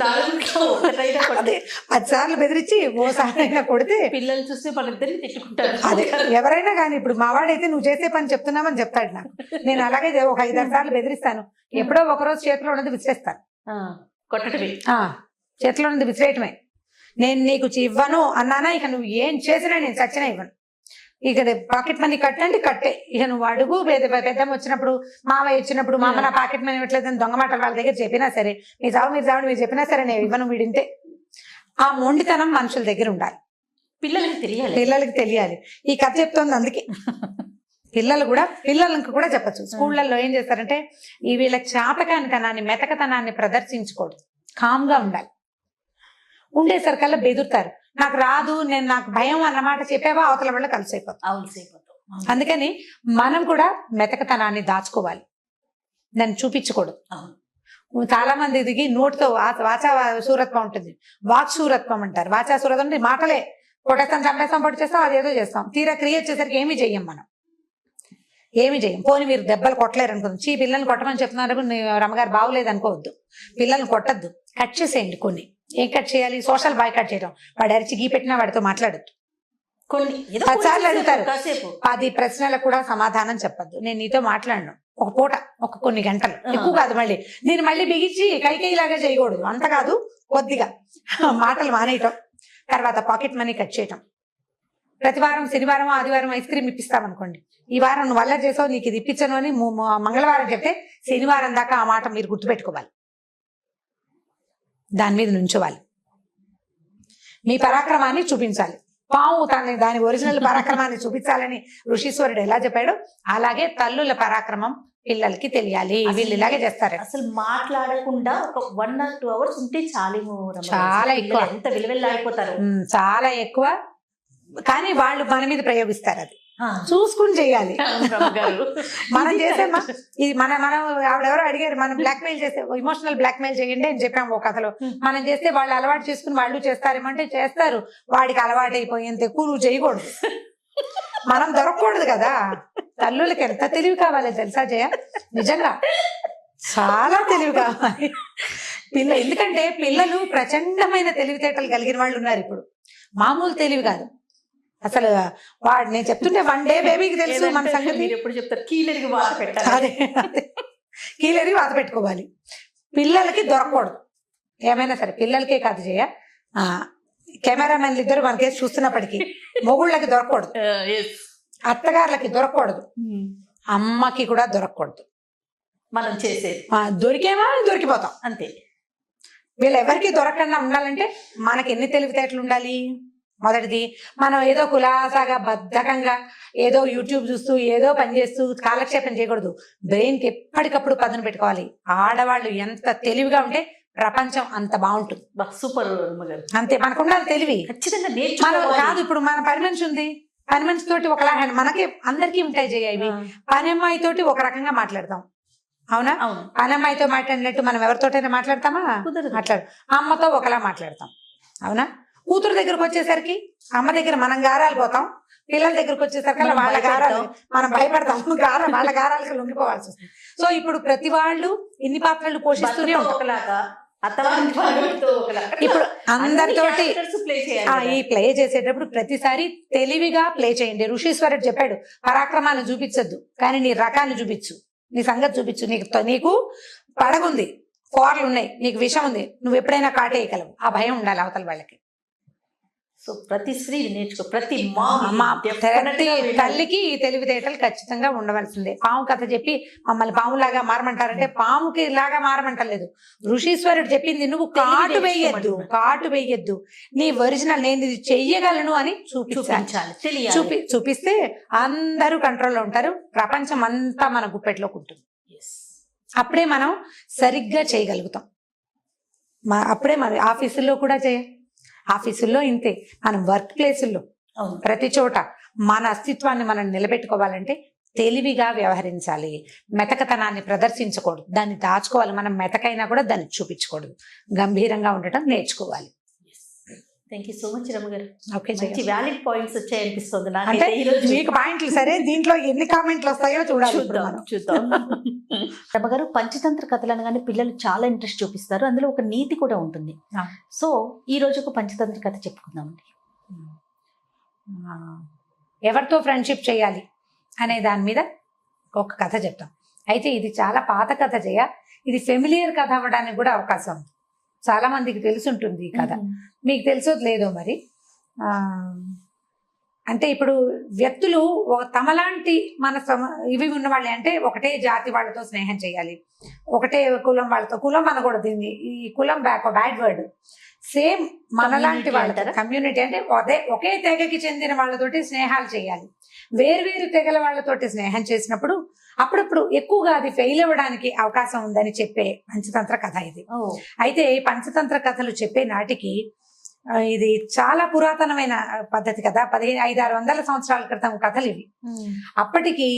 10 సార్లు బెదిరించి ఓసారైనా కొడితే పిల్లలు చూస్తే వాళ్ళిద్దరిని తిట్టుకుంటారు. అదే ఎవరైనా కానీ, ఇప్పుడు మావాడైతే నువ్వు చేసే పని చెప్తున్నామని చెప్తాడు నాకు. నేను అలాగే ఒక 5-6 సార్లు బెదిరిస్తాను, ఎప్పుడో ఒకరోజు చేతిలో ఉన్నది విసిరేస్తాను. కొట్టడమే. చేతిలో నుండి విసిరేయటమే. నేను నీకు ఇవ్వను అన్నానా, ఇక నువ్వు ఏం చేసినా నేను చచ్చినా ఇవ్వను. ఇక పాకెట్ మనీ కట్టండి కట్టే. ఇక నువ్వు అడుగు, పెద్దమ్మ వచ్చినప్పుడు, మామయ్య వచ్చినప్పుడు, మామ నా పాకెట్ మనీ ఇవ్వట్లేదని దొంగ మాటలు వాళ్ళ దగ్గర చెప్పినా సరే, మీరు చావండి మీరు చెప్పినా సరే నేను ఇవ్వను, వీడింతే. ఆ మొండితనం మనుషుల దగ్గర ఉండాలి. పిల్లలకి తెలియాలి. ఈ కథ చెప్తోంది అందుకే. పిల్లలకు కూడా చెప్పచ్చు. స్కూళ్ళల్లో ఏం చేస్తారంటే, ఈ వీళ్ళ చాతకానితనాన్ని, మెతకతనాన్ని ప్రదర్శించకూడదు. కామ్గా ఉండాలి. ఉండేసరికల్లా బెదురుతారు. నాకు రాదు, నాకు భయం అన్నమాట చెప్పావా, అవతల వల్ల కలిసిపోతాం. అందుకని మనం కూడా మెతకతనాన్ని దాచుకోవాలి, దాన్ని చూపించకూడదు. చాలా మంది దిగి నోటితో వాచా సూరత్వం ఉంటుంది, వాక్ సూరత్వం అంటారు. వాచా సూరత్వం అంటే మాటలే, కొట్టేస్తాం, చంపేస్తాం, పొడి చేస్తాం, అదేదో చేస్తాం. తీరా క్రియేట్ చేసరికి ఏమీ చెయ్యం మనం, ఏమి చేయం. పోనీ మీరు దెబ్బలు కొట్టలేరు అనుకోండి, పిల్లల్ని కొట్టమని చెప్తున్నారు, రమ్మగారు బాగోలేదు అనుకోవద్దు, పిల్లల్ని కొట్టద్దు, కట్ చేసేయండి. కొన్ని ఏం కట్ చేయాలి, సోషల్ బాయ్ కట్ చేయడం. వాడు అరిచి గీ పెట్టినా వాడితో మాట్లాడద్దు. కొన్ని 10 సార్లు అడుగుతారు, 10 ప్రశ్నలకు కూడా సమాధానం చెప్పద్దు. నేను నీతో మాట్లాడను ఒక పూట, కొన్ని గంటలు, ఎక్కువ కాదు. నేను మళ్ళీ బిగించి కైకేయిలాగా చేయకూడదు, అంత కాదు, కొద్దిగా మాటలు మానేయటం. తర్వాత పాకెట్ మనీ కట్ చేయటం. ప్రతి వారం శనివారం ఆదివారం ఐస్ క్రీమ్ ఇప్పిస్తామనుకోండి, ఈ వారం నువ్వు వల్ల చేసావు, నీకు ఇది ఇప్పించను అని మంగళవారం చెప్తే శనివారం దాకా ఆ మాట మీరు గుర్తుపెట్టుకోవాలి, దాని మీద నుంచోవాలి, మీ పరాక్రమాన్ని చూపించాలి. పాము దాని ఒరిజినల్ పరాక్రమాన్ని చూపించాలని ఋషీశ్వరుడు ఎలా చెప్పాడో అలాగే తల్లుల పరాక్రమం పిల్లలకి తెలియాలి. వీళ్ళు ఇలాగే చేస్తారు. అసలు మాట్లాడకుండా ఒక 1 or 2 hours ఉంటే చాలేమో. చాలా ఎక్కువ, ఎంత విలువెల్లాడిపోతారు, చాలా ఎక్కువ. కానీ వాళ్ళు మన మీద ప్రయోగిస్తారు, అది చూసుకుని చేయాలి. మనం చేసేమా ఇది మనం ఆవిడెవరో అడిగారు, మనం బ్లాక్మెయిల్ చేస్తే, ఇమోషనల్ బ్లాక్మెయిల్ చేయండి అని చెప్పాము ఒక కథలో. మనం చేస్తే వాళ్ళు అలవాటు చేసుకుని వాళ్ళు చేస్తారేమంటే చేస్తారు. వాడికి అలవాటు అయిపోయేంత ఎక్కువ నువ్వు చేయకూడదు, మనం దొరకకూడదు కదా. తల్లులకి ఎంత తెలివి కావాలి తెలుసా జయ, నిజంగా చాలా తెలివి కావాలి. ఎందుకంటే పిల్లలు ప్రచండమైన తెలివితేటలు కలిగిన వాళ్ళు ఉన్నారు ఇప్పుడు, మామూలు తెలివి కాదు అసలు. నేను చెప్తుంటే 1 day బేబీకి తెలుసు మన సంగతి. ఎప్పుడు చెప్తారు, కీలరికి వాత పెట్టాలి. అదే కీలరికి వాత పెట్టుకోవాలి. పిల్లలకి దొరకకూడదు, ఏమైనా సరే. పిల్లలకే కాదు జయ, కెమెరామెన్లు ఇద్దరు మనకేసి చూస్తున్నప్పటికీ మొగుళ్ళకి దొరకకూడదు, అత్తగారులకి దొరకకూడదు, అమ్మకి కూడా దొరకకూడదు. మనం చేసేది దొరికేమా దొరికిపోతాం అంతే. వీళ్ళెవరికి దొరకకుండా ఉండాలంటే మనకి ఎన్ని తెలివితేటలు ఉండాలి. మొదటిది, మనం ఏదో కులాసాగా బద్ధకంగా ఏదో యూట్యూబ్ చూస్తూ ఏదో పని చేస్తూ కాలక్షేపం చేయకూడదు. బ్రెయిన్కి ఎప్పటికప్పుడు పదును పెట్టుకోవాలి. ఆడవాళ్ళు ఎంత తెలివిగా ఉంటే ప్రపంచం అంత బాగుంటుంది. సూపర్ అంతే, మనకుండాలి తెలివి ఖచ్చితంగా. మనం కాదు, ఇప్పుడు మన పని మనిషి ఉంది, పని మనిషి తోటి ఒకలా మనకి అందరికీ ఉంటాయి జయ ఇవి. పని అమ్మాయి తోటి ఒక రకంగా మాట్లాడతాం, అవునా? పని అమ్మాయితో మాట్లాడినట్టు మనం ఎవరితోటైనా మాట్లాడతామా? మాట్లాడు. అమ్మతో ఒకలా మాట్లాడతాం, అవునా? కూతురు దగ్గరకు వచ్చేసరికి అమ్మ దగ్గర మనం గారాలు పోతాం, పిల్లల దగ్గరకు వచ్చేసరికి వాళ్ళ గారాలు మనం భయపడతాం, వాళ్ళ గారాలకు లొంగిపోవాల్సి వస్తుంది. సో ఇప్పుడు ప్రతి వాళ్ళు ఇన్ని పాత్రలు పోషిస్తూనే ఉంటారు. ఇప్పుడు అందరితోటి ఈ ప్లే చేసేటప్పుడు ప్రతిసారి తెలివిగా ప్లే చేయండి. ఋషీశ్వరుడు చెప్పాడు, పరాక్రమాన్ని చూపించద్దు కానీ నీ రకాన్ని చూపించు, నీ సంగతి చూపించు. నీకు పడగుంది, కోర్లు ఉన్నాయి, నీకు విషం ఉంది, నువ్వు ఎప్పుడైనా కాటేయగలవు. ఆ భయం ఉండాలి అవతల వాళ్ళకి. సో ప్రతి స్త్రీ నేర్చుకో, ప్రతి తల్లికి ఈ తెలివితేటలు ఖచ్చితంగా ఉండవలసిందే. పాము కథ చెప్పి మమ్మల్ని పాములాగా మారమంటారంటే పాముకి లాగా మారమంటలేదు. ఋషీశ్వరుడు చెప్పింది, నువ్వు కాటు వేయద్దు, నీ ఒరిజినల్ నేను ఇది చెయ్యగలను అని చూపించాలి. చూపిస్తే అందరూ కంట్రోల్లో ఉంటారు, ప్రపంచం అంతా మన గుప్పెట్లోకి ఉంటుంది. అప్పుడే మనం సరిగ్గా చేయగలుగుతాం. అప్పుడే మన ఆఫీసుల్లో కూడా ఆఫీసుల్లో ఇంతే, మనం వర్క్ ప్లేసుల్లో ప్రతి చోట మన అస్తిత్వాన్ని మనం నిలబెట్టుకోవాలంటే తెలివిగా వ్యవహరించాలి. మెతకతనాన్ని ప్రదర్శించకూడదు, దాన్ని దాచుకోవాలి. మనం మెతకైనా కూడా దాన్ని చూపించకూడదు, గంభీరంగా ఉండటం నేర్చుకోవాలి. థ్యాంక్ యూ సో మచ్ రమ్మ గారు. ఓకే, వ్యాలిడ్ పాయింట్స్ వచ్చాయి అనిపిస్తుంది అంటే మీకు పాయింట్లు. సరే, దీంట్లో ఎన్ని కామెంట్లు వస్తాయో చూడాలి, చూద్దాం. రమ్మ గారు, పంచతంత్ర కథలు అనగానే పిల్లలు చాలా ఇంట్రెస్ట్ చూపిస్తారు, అందులో ఒక నీతి కూడా ఉంటుంది. సో ఈ రోజు ఒక పంచతంత్ర కథ చెప్పుకుందామండి. ఎవరితో ఫ్రెండ్షిప్ చేయాలి అనే దాని మీద ఒక కథ చెప్తాం. అయితే ఇది చాలా పాత కథ జయ, ఇది ఫెమిలియర్ కథ అవ్వడానికి కూడా అవకాశం ఉంది. చాలా మందికి తెలుసుంటుంది ఈ కథ, మీకు తెలుసో లేదో మరి. అంటే ఇప్పుడు వ్యక్తులు తమలాంటి మన ఇవి ఉన్న వాళ్ళే, అంటే ఒకటే జాతి వాళ్ళతో స్నేహం చేయాలి, ఒకటే కులం వాళ్ళతో, కులం అనకూడదు దీన్ని, ఈ కులం బ్యాడ్ వర్డ్, సేమ్ మనలాంటి వాళ్ళతో, కమ్యూనిటీ అంటే ఒకే తెగకి చెందిన వాళ్ళతోటి స్నేహాలు చేయాలి. వేర్వేరు తెగల వాళ్ళతోటి స్నేహం చేసినప్పుడు అప్పుడప్పుడు ఎక్కువగా అది ఫెయిల్ అవ్వడానికి అవకాశం ఉందని చెప్పే పంచతంత్ర కథ ఇది. అయితే పంచతంత్ర కథలు చెప్పే నాటికి ఇది చాలా పురాతనమైన పద్ధతి కదా, 500-600 సంవత్సరాల క్రితం కథలు ఇవి. అప్పటికి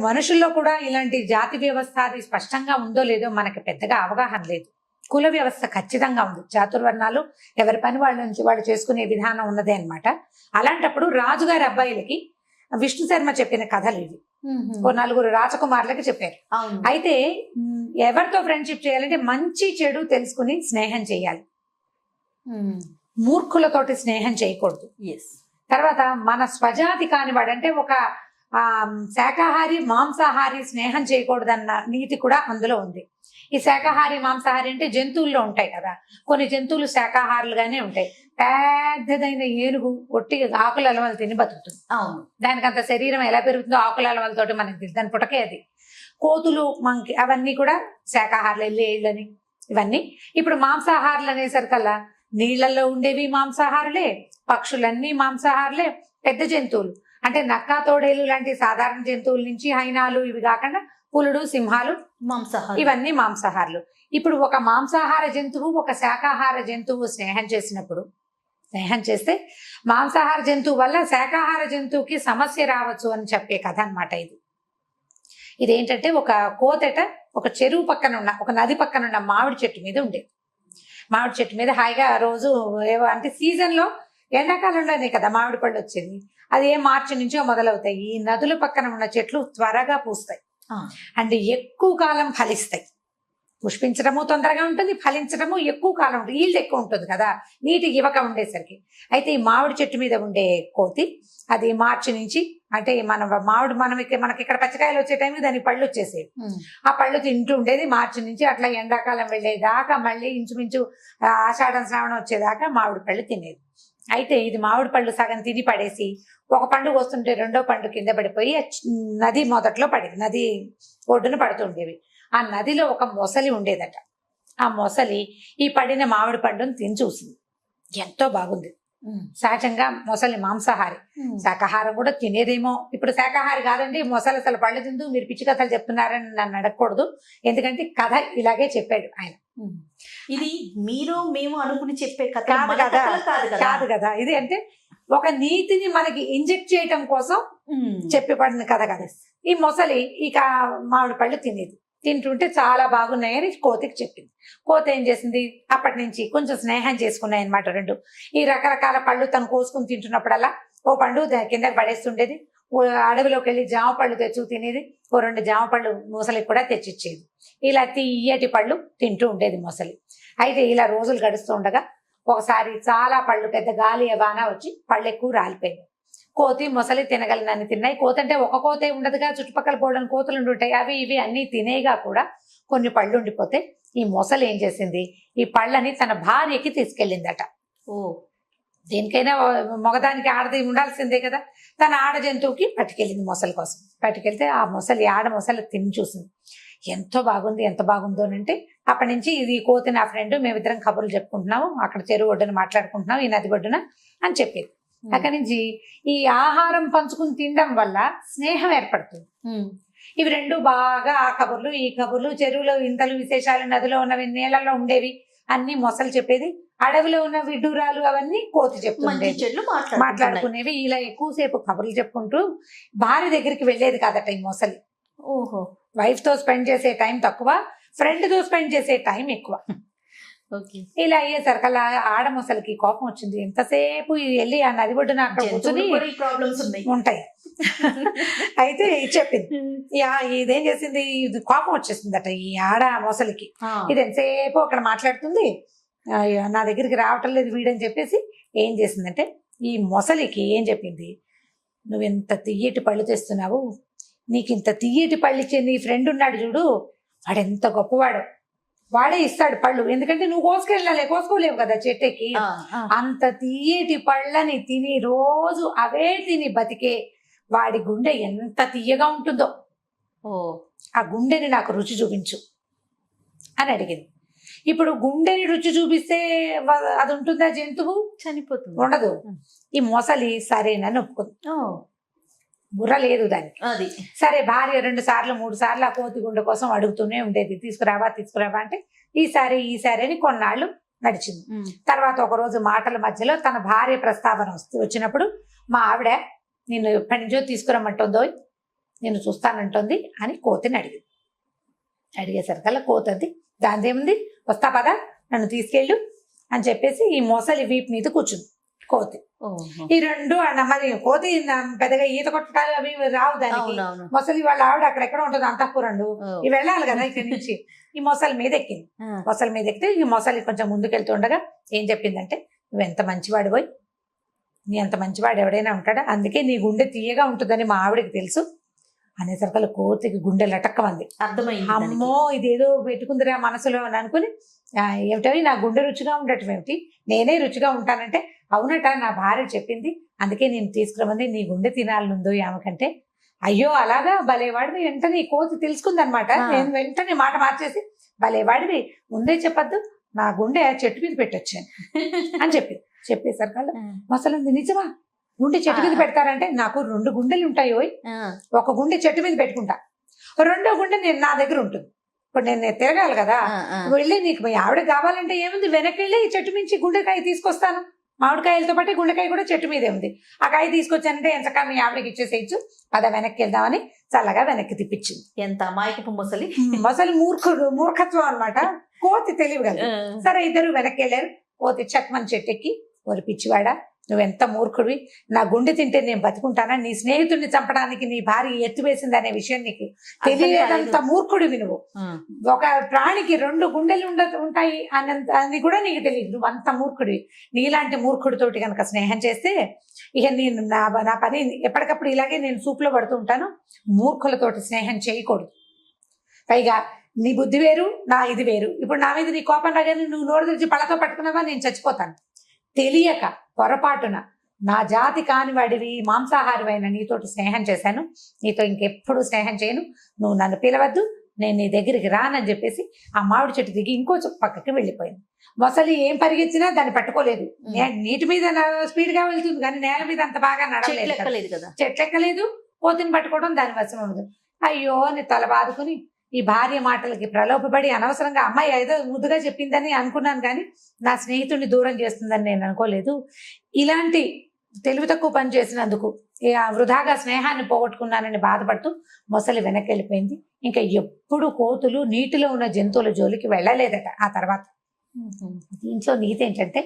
మనుషుల్లో కూడా ఇలాంటి జాతి వ్యవస్థ అది స్పష్టంగా ఉందో లేదో మనకి పెద్దగా అవగాహన లేదు. కుల వ్యవస్థ ఖచ్చితంగా ఉంది, చాతుర్వర్ణాలు ఎవరి పని వాళ్ళ నుంచి వాళ్ళు చేసుకునే విధానం ఉన్నదే అన్నమాట. అలాంటప్పుడు రాజుగారి అబ్బాయిలకి విష్ణు శర్మ చెప్పిన కథలు ఇవి. 4 రాజకుమారులకి చెప్పారు. అయితే ఎవరితో ఫ్రెండ్షిప్ చేయాలంటే మంచి చెడు తెలుసుకుని స్నేహం చేయాలి, మూర్ఖులతోటి స్నేహం చేయకూడదు. తర్వాత మన స్వజాతి కానివాడు, అంటే ఒక శాకాహారి మాంసాహారి స్నేహం చేయకూడదన్న నీతి కూడా అందులో ఉంది. ఈ శాకాహారి మాంసాహారి అంటే జంతువుల్లో ఉంటాయి కదా, కొన్ని జంతువులు శాకాహారులుగానే ఉంటాయి. పెద్దదైన ఏనుగు ఒట్టి ఆకుల అలవలు తిని బతుకుతుంది. దానికి అంత శరీరం ఎలా పెరుగుతుందో ఆకుల అలవలతోటి మనకి తెలుసు, దాని పుటకే అది. కోతులు మంకి అవన్నీ కూడా శాకాహారులు, ఎల్లేళ్ళని ఇవన్నీ. ఇప్పుడు మాంసాహారులు అనేసరికల్లా నీళ్లలో ఉండేవి మాంసాహారులే, పక్షులన్నీ మాంసాహారులే, పెద్ద జంతువులు అంటే నక్క తోడేలు లాంటి సాధారణ జంతువుల నుంచి హైనాలు ఇవి కాకుండా పులుడు సింహాలు మాంసాహారు, ఇవన్నీ మాంసాహారులు. ఇప్పుడు ఒక మాంసాహార జంతువు ఒక శాకాహార జంతువు స్నేహం చేస్తే మాంసాహార జంతువు వల్ల శాకాహార జంతువుకి సమస్య రావచ్చు అని చెప్పే కథ అన్నమాట ఇది. ఇదేంటంటే ఒక కోతెట ఒక చెరువు పక్కన ఉన్న, ఒక నది పక్కన ఉన్న మామిడి చెట్టు మీద ఉండేది. మామిడి చెట్టు మీద హాయిగా రోజు ఏవో అంటే సీజన్లో ఎండాకాలంలోనే కదా మామిడి పళ్ళు వచ్చేది, అది మార్చి నుంచో మొదలవుతాయి. ఈ నదుల పక్కన ఉన్న చెట్లు త్వరగా పూస్తాయి అంటే ఎక్కువ కాలం ఫలిస్తాయి. పుష్పించడము తొందరగా ఉంటుంది, ఫలించడము ఎక్కువ కాలం ఉంటుంది, ఈల్డ్ ఎక్కువ ఉంటుంది కదా నీటి ఇవక ఉండేసరికి. అయితే ఈ మామిడి చెట్టు మీద ఉండే కోతి అది మార్చి నుంచి, అంటే మనకి ఇక్కడ పచ్చకాయలు వచ్చే టైంకి దానికి పళ్ళు వచ్చేసేవి. ఆ పళ్ళు తింటూ ఉండేది మార్చి నుంచి, అట్లా ఎండాకాలం వెళ్ళేదాకా మళ్ళీ ఇంచుమించు ఆషాఢం శ్రావణం వచ్చేదాకా మామిడి పళ్ళు తినేది. అయితే ఇది మామిడి పళ్ళు సగం తిని పడేసి ఒక పండు వస్తుంటే రెండో పండు కింద పడిపోయి నది మొదట్లో పడేది, నది ఒడ్డున పడుతుండేవి. ఆ నదిలో ఒక మొసలి ఉండేదట. ఆ మొసలి ఈ పడిన మామిడి పండును తిని చూసింది, ఎంతో బాగుంది. సహజంగా మొసలి మాంసాహారి, శాకాహారం కూడా తినేదేమో. ఇప్పుడు శాకాహారి కాదండి మొసలి, అసలు పళ్ళు తింటూ మీరు పిచ్చి కథలు చెప్తున్నారని నన్ను అడగకూడదు, ఎందుకంటే కథ ఇలాగే చెప్పాడు ఆయన. ఇది మీరు మేము అనుకుని చెప్పే కథ కాదు కదా, ఇది అంటే ఒక నీతిని మనకి ఇంజెక్ట్ చేయటం కోసం చెప్పబడిన కథ కదా. ఈ మొసలి ఇక మామిడి పళ్ళు తినేది, తింటుంటే చాలా బాగున్నాయని కోతికి చెప్పింది. కోతి ఏం చేసింది, అప్పటి నుంచి కొంచెం స్నేహం చేసుకున్నాయి అనమాట రెండు. ఈ రకరకాల పళ్ళు తను కోసుకుని తింటున్నప్పుడల్లా ఓ పండు కిందకి పడేస్తుండేది, అడవిలోకి వెళ్ళి జామ పళ్ళు తెచ్చు తినేది, ఓ 2 జామ పళ్ళు మొసలికి కూడా తెచ్చిచ్చేది. ఇలా తీయటి పళ్ళు తింటూ ఉండేది మొసలి. అయితే ఇలా రోజులు గడుస్తూ ఉండగా ఒకసారి చాలా పళ్ళు పెద్ద గాలి బాగా వచ్చి పళ్ళు ఎక్కువ రాలిపోయింది. కోతి మొసలి తినగలనని తిన్నాయి. కోతి అంటే ఒక కోతే ఉండదుగా, చుట్టుపక్కల పోవడం కోతులు ఉండుంటాయి, అవి ఇవి అన్ని తినేగా కూడా కొన్ని పళ్ళు ఉండిపోతే ఈ మొసలి ఏం చేసింది, ఈ పళ్ళని తన భార్యకి తీసుకెళ్ళిందట. దేనికైనా మగదానికి ఆడది ఉండాల్సిందే కదా, తన ఆడ జంతువుకి పట్టుకెళ్ళింది మొసలి కోసం. పట్టుకెళ్తే ఆ మొసలి ఆడ మొసలి తిని చూసింది, ఎంతో బాగుంది, ఎంత బాగుందోనంటే అప్పటి నుంచి ఇది కోతి నా ఫ్రెండ్, మేమిద్దరం కబుర్లు చెప్పుకుంటున్నాము, అక్కడ చెరువు ఒడ్డున మాట్లాడుకుంటున్నాం, ఈ నది ఒడ్డున అని చెప్పేది. అక్కడి నుంచి ఈ ఆహారం పంచుకుని తినడం వల్ల స్నేహం ఏర్పడుతుంది. ఇవి రెండు బాగా ఆ కబుర్లు ఈ కబుర్లు, చెరువులో ఇంతలు విశేషాలు, నదిలో ఉన్నవి, నీళ్ళలో ఉండేవి అన్ని మొసలు చెప్పేది, అడవిలో ఉన్న విడ్డూరాలు అవన్నీ కోతి చెప్తుండేది, మాట్లాడుకునేవి. ఇలా ఎక్కువసేపు కబుర్లు చెప్పుకుంటూ భార్య దగ్గరికి వెళ్ళేది కాదట ఈ మొసలి. వైఫ్ తో స్పెండ్ చేసే టైం తక్కువ, ఫ్రెండ్ తో స్పెండ్ చేసే టైం ఎక్కువ. ఇలా అయ్యేసరికల్లా ఆడ మొసలికి కోపం వచ్చింది. ఎంతసేపు వెళ్ళి ఆ నది ఒడ్డున అక్కడ కూర్చొని ఉంటాయి. అయితే చెప్పింది, ఇదేం చేసింది, ఇది కోపం వచ్చేసిందట ఈ ఆడ మొసలికి. ఇది ఎంతసేపు అక్కడ మాట్లాడుతుంది, నా దగ్గరికి రావటం లేదు వీడని చెప్పేసి ఏం చేసిందంటే ఈ మొసలికి ఏం చెప్పింది, నువ్వు ఎంత తియ్యటి పళ్ళు తెస్తున్నావు, నీకు ఇంత తియ్యటి పళ్ళు ఇచ్చే నీ ఫ్రెండ్ ఉన్నాడు చూడు, వాడు ఎంత గొప్పవాడు, వాడే ఇస్తాడు పళ్ళు. ఎందుకంటే నువ్వు కోసుకోలేవు కదా చెట్టుకి. అంత తీయటి పళ్ళని తిని రోజు అవే తిని బతికే వాడి గుండె ఎంత తీయగా ఉంటుందో, ఆ గుండెని నాకు రుచి చూపించు అని అడిగింది. ఇప్పుడు గుండెని రుచి చూపిస్తే అది ఉంటుందా? జంతువు చనిపోతుంది, ఉండదు. ఈ మొసలి సరేనని ఒప్పుకుంది. బుర్ర లేదు దానికి. అది సరే, భార్య 2 సార్లు 3 సార్లు ఆ కోతి గుండె కోసం అడుగుతూనే ఉండేది, తీసుకురావా అంటే ఈసారి అని కొన్నాళ్ళు నడిచింది. తర్వాత ఒక రోజు మాటల మధ్యలో తన భార్య ప్రస్తావన వచ్చినప్పుడు, మా ఆవిడ నేను ఎప్పటి నుంచో తీసుకురమ్మంటుందో, నేను చూస్తానంటుంది అని కోతిని అడిగేసరికల్లా కోతది, దానిదేముంది, వస్తా పదా, నన్ను తీసుకెళ్ళు అని చెప్పేసి ఈ మొసలి వీపు మీద కూర్చుంది కోతి. ఈ 2 మరి కోతి పెద్దగా ఈత కొట్టడాలు అవి రావు దానికి. మొసలి వాళ్ళ ఆవిడ అక్కడెక్కడ ఉంటుంది అంతఃపురంలో, ఇవి వెళ్ళాలి కదా ఇక్కడి నుంచి. ఈ మొసలి మీద ఎక్కింది. మొసలి మీద ఎక్కితే ఈ మొసలి కొంచెం ముందుకెళ్తుండగా ఏం చెప్పిందంటే, నువ్వెంత మంచివాడు పోయి, నీ అంత మంచివాడు ఎవడైనా ఉంటాడా, అందుకే నీ గుండె తీయగా ఉంటుందని మా ఆవిడకి తెలుసు అనేసరికల్లా కోతికి గుండె లటక్కమంది. అర్థమైంది, అమ్మో ఇదేదో పెట్టుకుందిరా మనసులో అని అనుకుని, ఏమిటవి నా గుండె రుచిగా ఉండటం ఏమిటి, నేనే రుచిగా ఉంటానంటే, అవునట నా భార్య చెప్పింది, అందుకే నేను తీసుకురమంది, నీ గుండె తినాలనుందో ఆమెకంటే. అయ్యో అలాగా, భలేవాడివి. వెంటనే కోతి తెలుసుకుందనమాట. నేను వెంటనే మాట మార్చేసి, భలేవాడివి, ముందే చెప్పద్దు, నా గుండె చెట్టు మీద పెట్టొచ్చాను అని చెప్పేసరికల్లా మొసలంది, నిజమా గుండె చెట్టు మీద పెడతారంటే, నాకు 2 గుండెలు ఉంటాయి, ఒక గుండె చెట్టు మీద పెట్టుకుంటా, 2వ గుండె నేను నా దగ్గర ఉంటుంది. ఇప్పుడు నేను తిరగాలి కదా, వెళ్ళి నీకు మీ ఆవిడ కావాలంటే ఏముంది, వెనక్కి వెళ్ళి చెట్టు మించి గుండెకాయ తీసుకొస్తాను, మామిడికాయలతో పాటు గుండెకాయ కూడా చెట్టు మీదే ఉంది, ఆ కాయ తీసుకొచ్చానంటే ఎంచక్క మీ ఆవిడకి ఇచ్చేసేయచ్చు, పద వెనక్కి వెళ్దామని చల్లగా వెనక్కి తిప్పించింది. ఎంత అమాయకపు మొసలి. మొసలి మూర్ఖత్వం అనమాట, కోతి తెలివి కదా. సరే, ఇద్దరు వెనక్కి వెళ్ళారు. కోతి చక్మని చెట్టెక్కి, ఓరి పిచ్చివాడా, నువ్వెంత మూర్ఖుడివి, నా గుండె తింటే నేను బతుకుంటానా, నీ స్నేహితుడిని చంపడానికి నీ భార్య ఎత్తు వేసింది అనే విషయం నీకు తెలియదంత మూర్ఖుడివి నువ్వు. ఒక ప్రాణికి 2 గుండెలు ఉంటాయి అని కూడా నీకు తెలియదు, నువ్వు అంత మూర్ఖుడివి. నీలాంటి మూర్ఖుడితోటి కనుక స్నేహం చేస్తే ఇక నేను నా పని ఎప్పటికప్పుడు ఇలాగే నేను సూపులో పడుతూ ఉంటాను. మూర్ఖులతోటి స్నేహం చేయకూడదు. పైగా నీ బుద్ధి వేరు, నా ఇది వేరు. ఇప్పుడు నా మీద నీ కోపం రాగానే నువ్వు నోరు తెరిచి పళ్ళతో పట్టుకున్నావా, నేను చచ్చిపోతాను. తెలియక పొరపాటున నా జాతి కానివాడివి, మాంసాహారివైన నీతోటి స్నేహం చేశాను, నీతో ఇంకెప్పుడు స్నేహం చేయను, నువ్వు నన్ను పిలవద్దు, నేను నీ దగ్గరికి రానని చెప్పేసి ఆ మామిడి చెట్టు దిగి ఇంకో పక్కకి వెళ్ళిపోయింది. మొసలి ఏం పరిగెత్తినా దాన్ని పట్టుకోలేదు. నీటి మీద స్పీడ్ గా వెళ్తుంది కానీ నేల మీద అంత బాగా నడవలేదు కదా, చెట్లెక్కలేదు. కోతిని పట్టుకోవడం దాని వశం ఉండదు. అయ్యో అని తల బాదుకుని ఈ భార్య మాటలకి ప్రలోభపడి అనవసరంగా అమ్మాయి ఏదో ముద్దుగా చెప్పిందని అనుకున్నాను, కానీ నా స్నేహితుడిని దూరం చేస్తుందని నేను అనుకోలేదు. ఇలాంటి తెలివి తక్కువ పని చేసినందుకు వృధాగా స్నేహాన్ని పోగొట్టుకున్నానని బాధపడుతూ మొసలి వెనక్కి వెళ్ళిపోయింది. ఇంకా ఎప్పుడు కోతులు నీటిలో ఉన్న జంతువుల జోలికి వెళ్ళలేదట ఆ తర్వాత. దీంట్లో నీతి ఏంటంటే,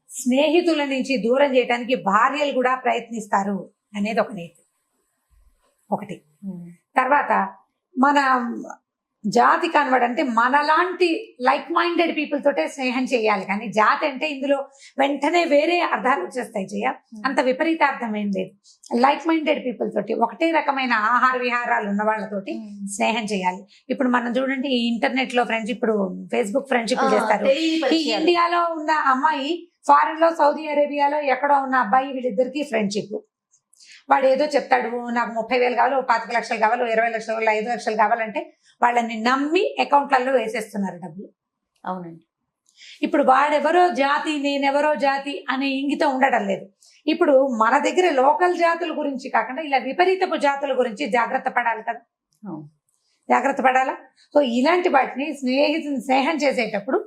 స్నేహితుల నుంచి దూరం చేయడానికి భార్యలు కూడా ప్రయత్నిస్తారు అనేది ఒక నీతి ఒకటి. తర్వాత మన జాతి కానివాడు అంటే మనలాంటి లైక్ మైండెడ్ పీపుల్ తోటే స్నేహం చేయాలి, కానీ జాతి అంటే ఇందులో వెంటనే వేరే అర్థాలు వచ్చేస్తాయి. అంత విపరీత అర్థం ఏం లేదు. లైక్ మైండెడ్ పీపుల్ తోటి, ఒకటే రకమైన ఆహార విహారాలు ఉన్న వాళ్ళతోటి స్నేహం చేయాలి. ఇప్పుడు మనం చూడండి, ఈ ఇంటర్నెట్ లో ఫ్రెండ్షిప్, ఇప్పుడు ఫేస్బుక్ ఫ్రెండ్షిప్ చేస్తారు. ఈ ఇండియాలో ఉన్న అమ్మాయి ఫారెన్ లో, సౌదీ అరేబియాలో ఎక్కడో ఉన్న అబ్బాయి, వీళ్ళిద్దరికి ఫ్రెండ్షిప్. వాడు ఏదో చెప్తాడు, నాకు 30,000 కావాలి, 25 లక్షలు కావాలి, 20 లక్షలు, 5 లక్షలు కావాలంటే వాళ్ళని నమ్మి అకౌంట్లలో వేసేస్తున్నారు డబ్బులు. అవునండి. ఇప్పుడు వాడెవరో జాతి, నేనెవరో జాతి అనే ఇంగితం ఉండడం లేదు. ఇప్పుడు మన దగ్గర లోకల్ జాతుల గురించి కాకుండా ఇలా విపరీతపు జాతుల గురించి జాగ్రత్త పడాలి కదా, జాగ్రత్త పడాలా. సో ఇలాంటి వాటిని స్నేహం చేసేటప్పుడు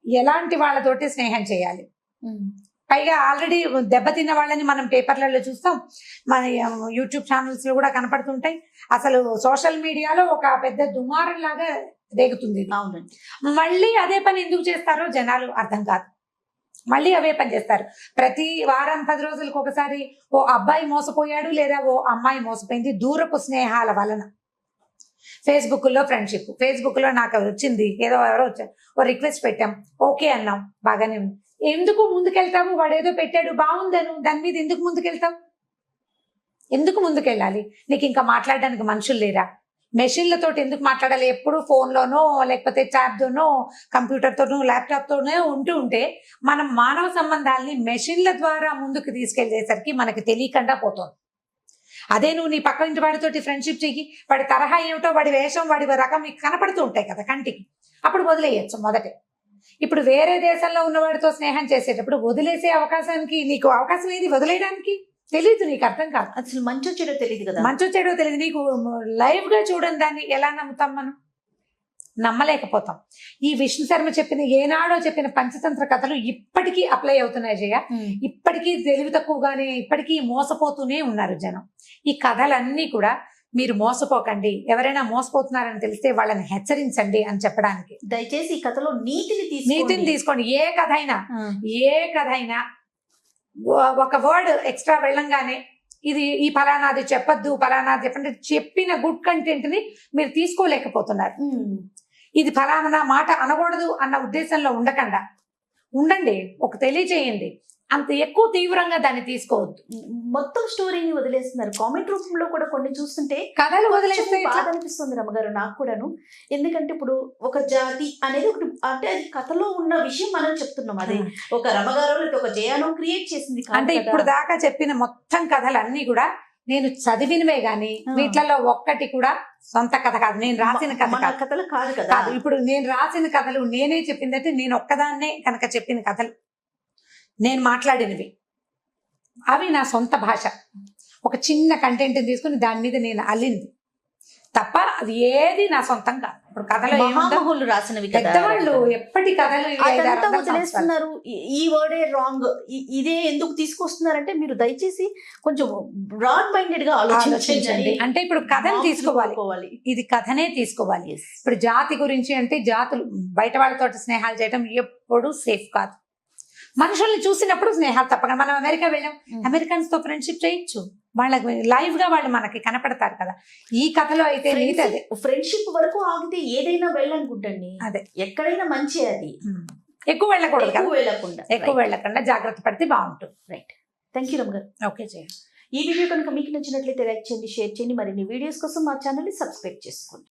ఎలాంటి వాళ్ళతోటి స్నేహం చేయాలి. పైగా ఆల్రెడీ దెబ్బతిన్న వాళ్ళని మనం పేపర్లలో చూస్తాం, మన యూట్యూబ్ ఛానల్స్ లో కూడా కనపడుతుంటాయి. అసలు సోషల్ మీడియాలో ఒక పెద్ద దుమారం లాగా రేగుతుంది. మళ్ళీ అదే పని ఎందుకు చేస్తారో జనాలు అర్థం కాదు. మళ్ళీ అవే పని చేస్తారు. ప్రతి వారం 10 రోజులకు ఒకసారి ఓ అబ్బాయి మోసపోయాడు లేదా ఓ అమ్మాయి మోసపోయింది దూరపు స్నేహాల వలన. ఫేస్బుక్ లో ఫ్రెండ్షిప్, ఫేస్బుక్ లో నాకు వచ్చింది, ఎవరో వచ్చారు, ఓ రిక్వెస్ట్ పెట్టాం, ఓకే అన్నాం, బాగానే ఉంది. ఎందుకు ముందుకెళ్తాము, వాడు ఏదో పెట్టాడు బాగుందను, దాని మీద ఎందుకు ముందుకెళ్తావు? ఎందుకు ముందుకెళ్ళాలి? నీకు ఇంకా మాట్లాడడానికి మనుషులు లేరా? మెషిన్లతో ఎందుకు మాట్లాడాలి, ఎప్పుడు ఫోన్లోనో లేకపోతే ట్యాబ్తోనో కంప్యూటర్తోనో ల్యాప్టాప్తోనో ఉంటే మనం మానవ సంబంధాలని మెషిన్ల ద్వారా ముందుకు తీసుకెళ్లేసరికి మనకి తెలియకుండా పోతుంది. అదే నువ్వు నీ పక్క ఇంటి వాడితోటి ఫ్రెండ్షిప్ చెయ్యి, వాడి తరహా ఏమిటో, వాడి వేషం, వాడి రకం మీకు కనపడుతూ ఉంటాయి కదా కంటికి, అప్పుడు వదిలేయచ్చు మొదటే. ఇప్పుడు వేరే దేశంలో ఉన్నవాడితో స్నేహం చేసేటప్పుడు వదిలేసే అవకాశానికి నీకు అవకాశం ఏది వదిలేయడానికి తెలియదు, నీకు అర్థం కాదు. అసలు మంచో చెడో తెలియదు కదా. మంచో చెడో తెలియదు, నీకు లైవ్ గా చూడని దాన్ని ఎలా నమ్ముతాం మనం? నమ్మలేకపోతాం. ఈ విష్ణు శర్మ చెప్పిన ఏనాడో చెప్పిన పంచతంత్ర కథలు ఇప్పటికీ అప్లై అవుతున్నాయి జయ. ఇప్పటికీ తెలివి తక్కువగానే ఇప్పటికీ మోసపోతూనే ఉన్నారు జనం. ఈ కథలన్నీ కూడా మీరు మోసపోకండి, ఎవరైనా మోసపోతున్నారని తెలిస్తే వాళ్ళని హెచ్చరించండి అని చెప్పడానికి. దయచేసి ఈ కథలో నీతిని తీసుకోండి. ఏ కథ అయినా ఒక వర్డ్ ఎక్స్ట్రా వెళ్ళంగానే ఇది ఈ ఫలానాది చెప్పద్దు, ఫలానాది చెప్పండి, చెప్పిన గుడ్ కంటెంట్ ని మీరు తీసుకోలేకపోతున్నారు. ఇది ఫలానా మాట అనకూడదు అన్న ఉద్దేశంలో ఉండకుండా ఉండండి, ఒక తెలియజేయండి. అంత ఎక్కువ తీవ్రంగా దాన్ని తీసుకోవద్దు. మొత్తం స్టోరీని వదిలేస్తున్నారు. కామెంట్ రూపంలో కూడా కొన్ని చూస్తుంటే కథలు వదిలేస్తే బాధ అనిపిస్తుంది రమ్మగారు, నాకు కూడాను. ఎందుకంటే ఇప్పుడు ఒక జాతి అనేది ఒకటి, అంటే అది కథలో ఉన్న విషయం మనం చెప్తున్నాం. అది ఒక రమ్మగారు లేదా ఒక జయాను క్రియేట్ చేసింది. అంటే ఇప్పుడు దాకా చెప్పిన మొత్తం కథలన్నీ కూడా నేను చదివినవే గాని వీటిలలో ఒక్కటి కూడా సొంత కథ కాదు, నేను రాసిన కథలు కాదు కదా. ఇప్పుడు నేను రాసిన కథలు నేనే చెప్పిందంటే నేను ఒక్కదాన్నే కనుక చెప్పిన కథలు, నేను మాట్లాడినవి, అవి నా సొంత భాష. ఒక చిన్న కంటెంట్ తీసుకుని దాని మీద నేను అల్లింది తప్ప అది ఏది నా సొంతం కాదు. ఇప్పుడు కథలు రాసినవి పెద్దవాళ్ళు ఎప్పటి కథలు వదిలేస్తున్నారు. ఈ వర్డే రాంగ్, ఇదే ఎందుకు తీసుకొస్తున్నారంటే మీరు దయచేసి కొంచెం బ్రాడ్ మైండెడ్ గా ఆలోచించండి. అంటే ఇప్పుడు కథను తీసుకోవాలి, ఇది కథనే తీసుకోవాలి. ఇప్పుడు జాతి గురించి అంటే జాతులు బయట వాళ్ళతో స్నేహాలు చేయడం ఎప్పుడు సేఫ్ కాదు. మనుషుల్ని చూసినప్పుడు స్నేహాలు తప్పకుండా. మనం అమెరికా వెళ్ళాం, అమెరికన్స్ తో ఫ్రెండ్షిప్ చేయొచ్చు, వాళ్ళకి లైవ్ గా వాళ్ళు మనకి కనపడతారు కదా. ఈ కథలో అయితే ఫ్రెండ్షిప్ వరకు ఆగితే ఏదైనా వెళ్ళనుకుంటండి, అదే ఎక్కడైనా మంచి. అది ఎక్కువ వెళ్ళకూడదు, ఎక్కువ వెళ్ళకుండా జాగ్రత్త పడితే బాగుంటుంది. రైట్, థ్యాంక్ యూ రమ్ గారు. ఓకే జయ. ఈ వీడియో కనుక మీకు నచ్చినట్లయితే లైక్ చేయండి, షేర్ చేయండి. మరిన్ని వీడియోస్ కోసం మా ఛానల్ ని సబ్స్క్రైబ్ చేసుకోండి.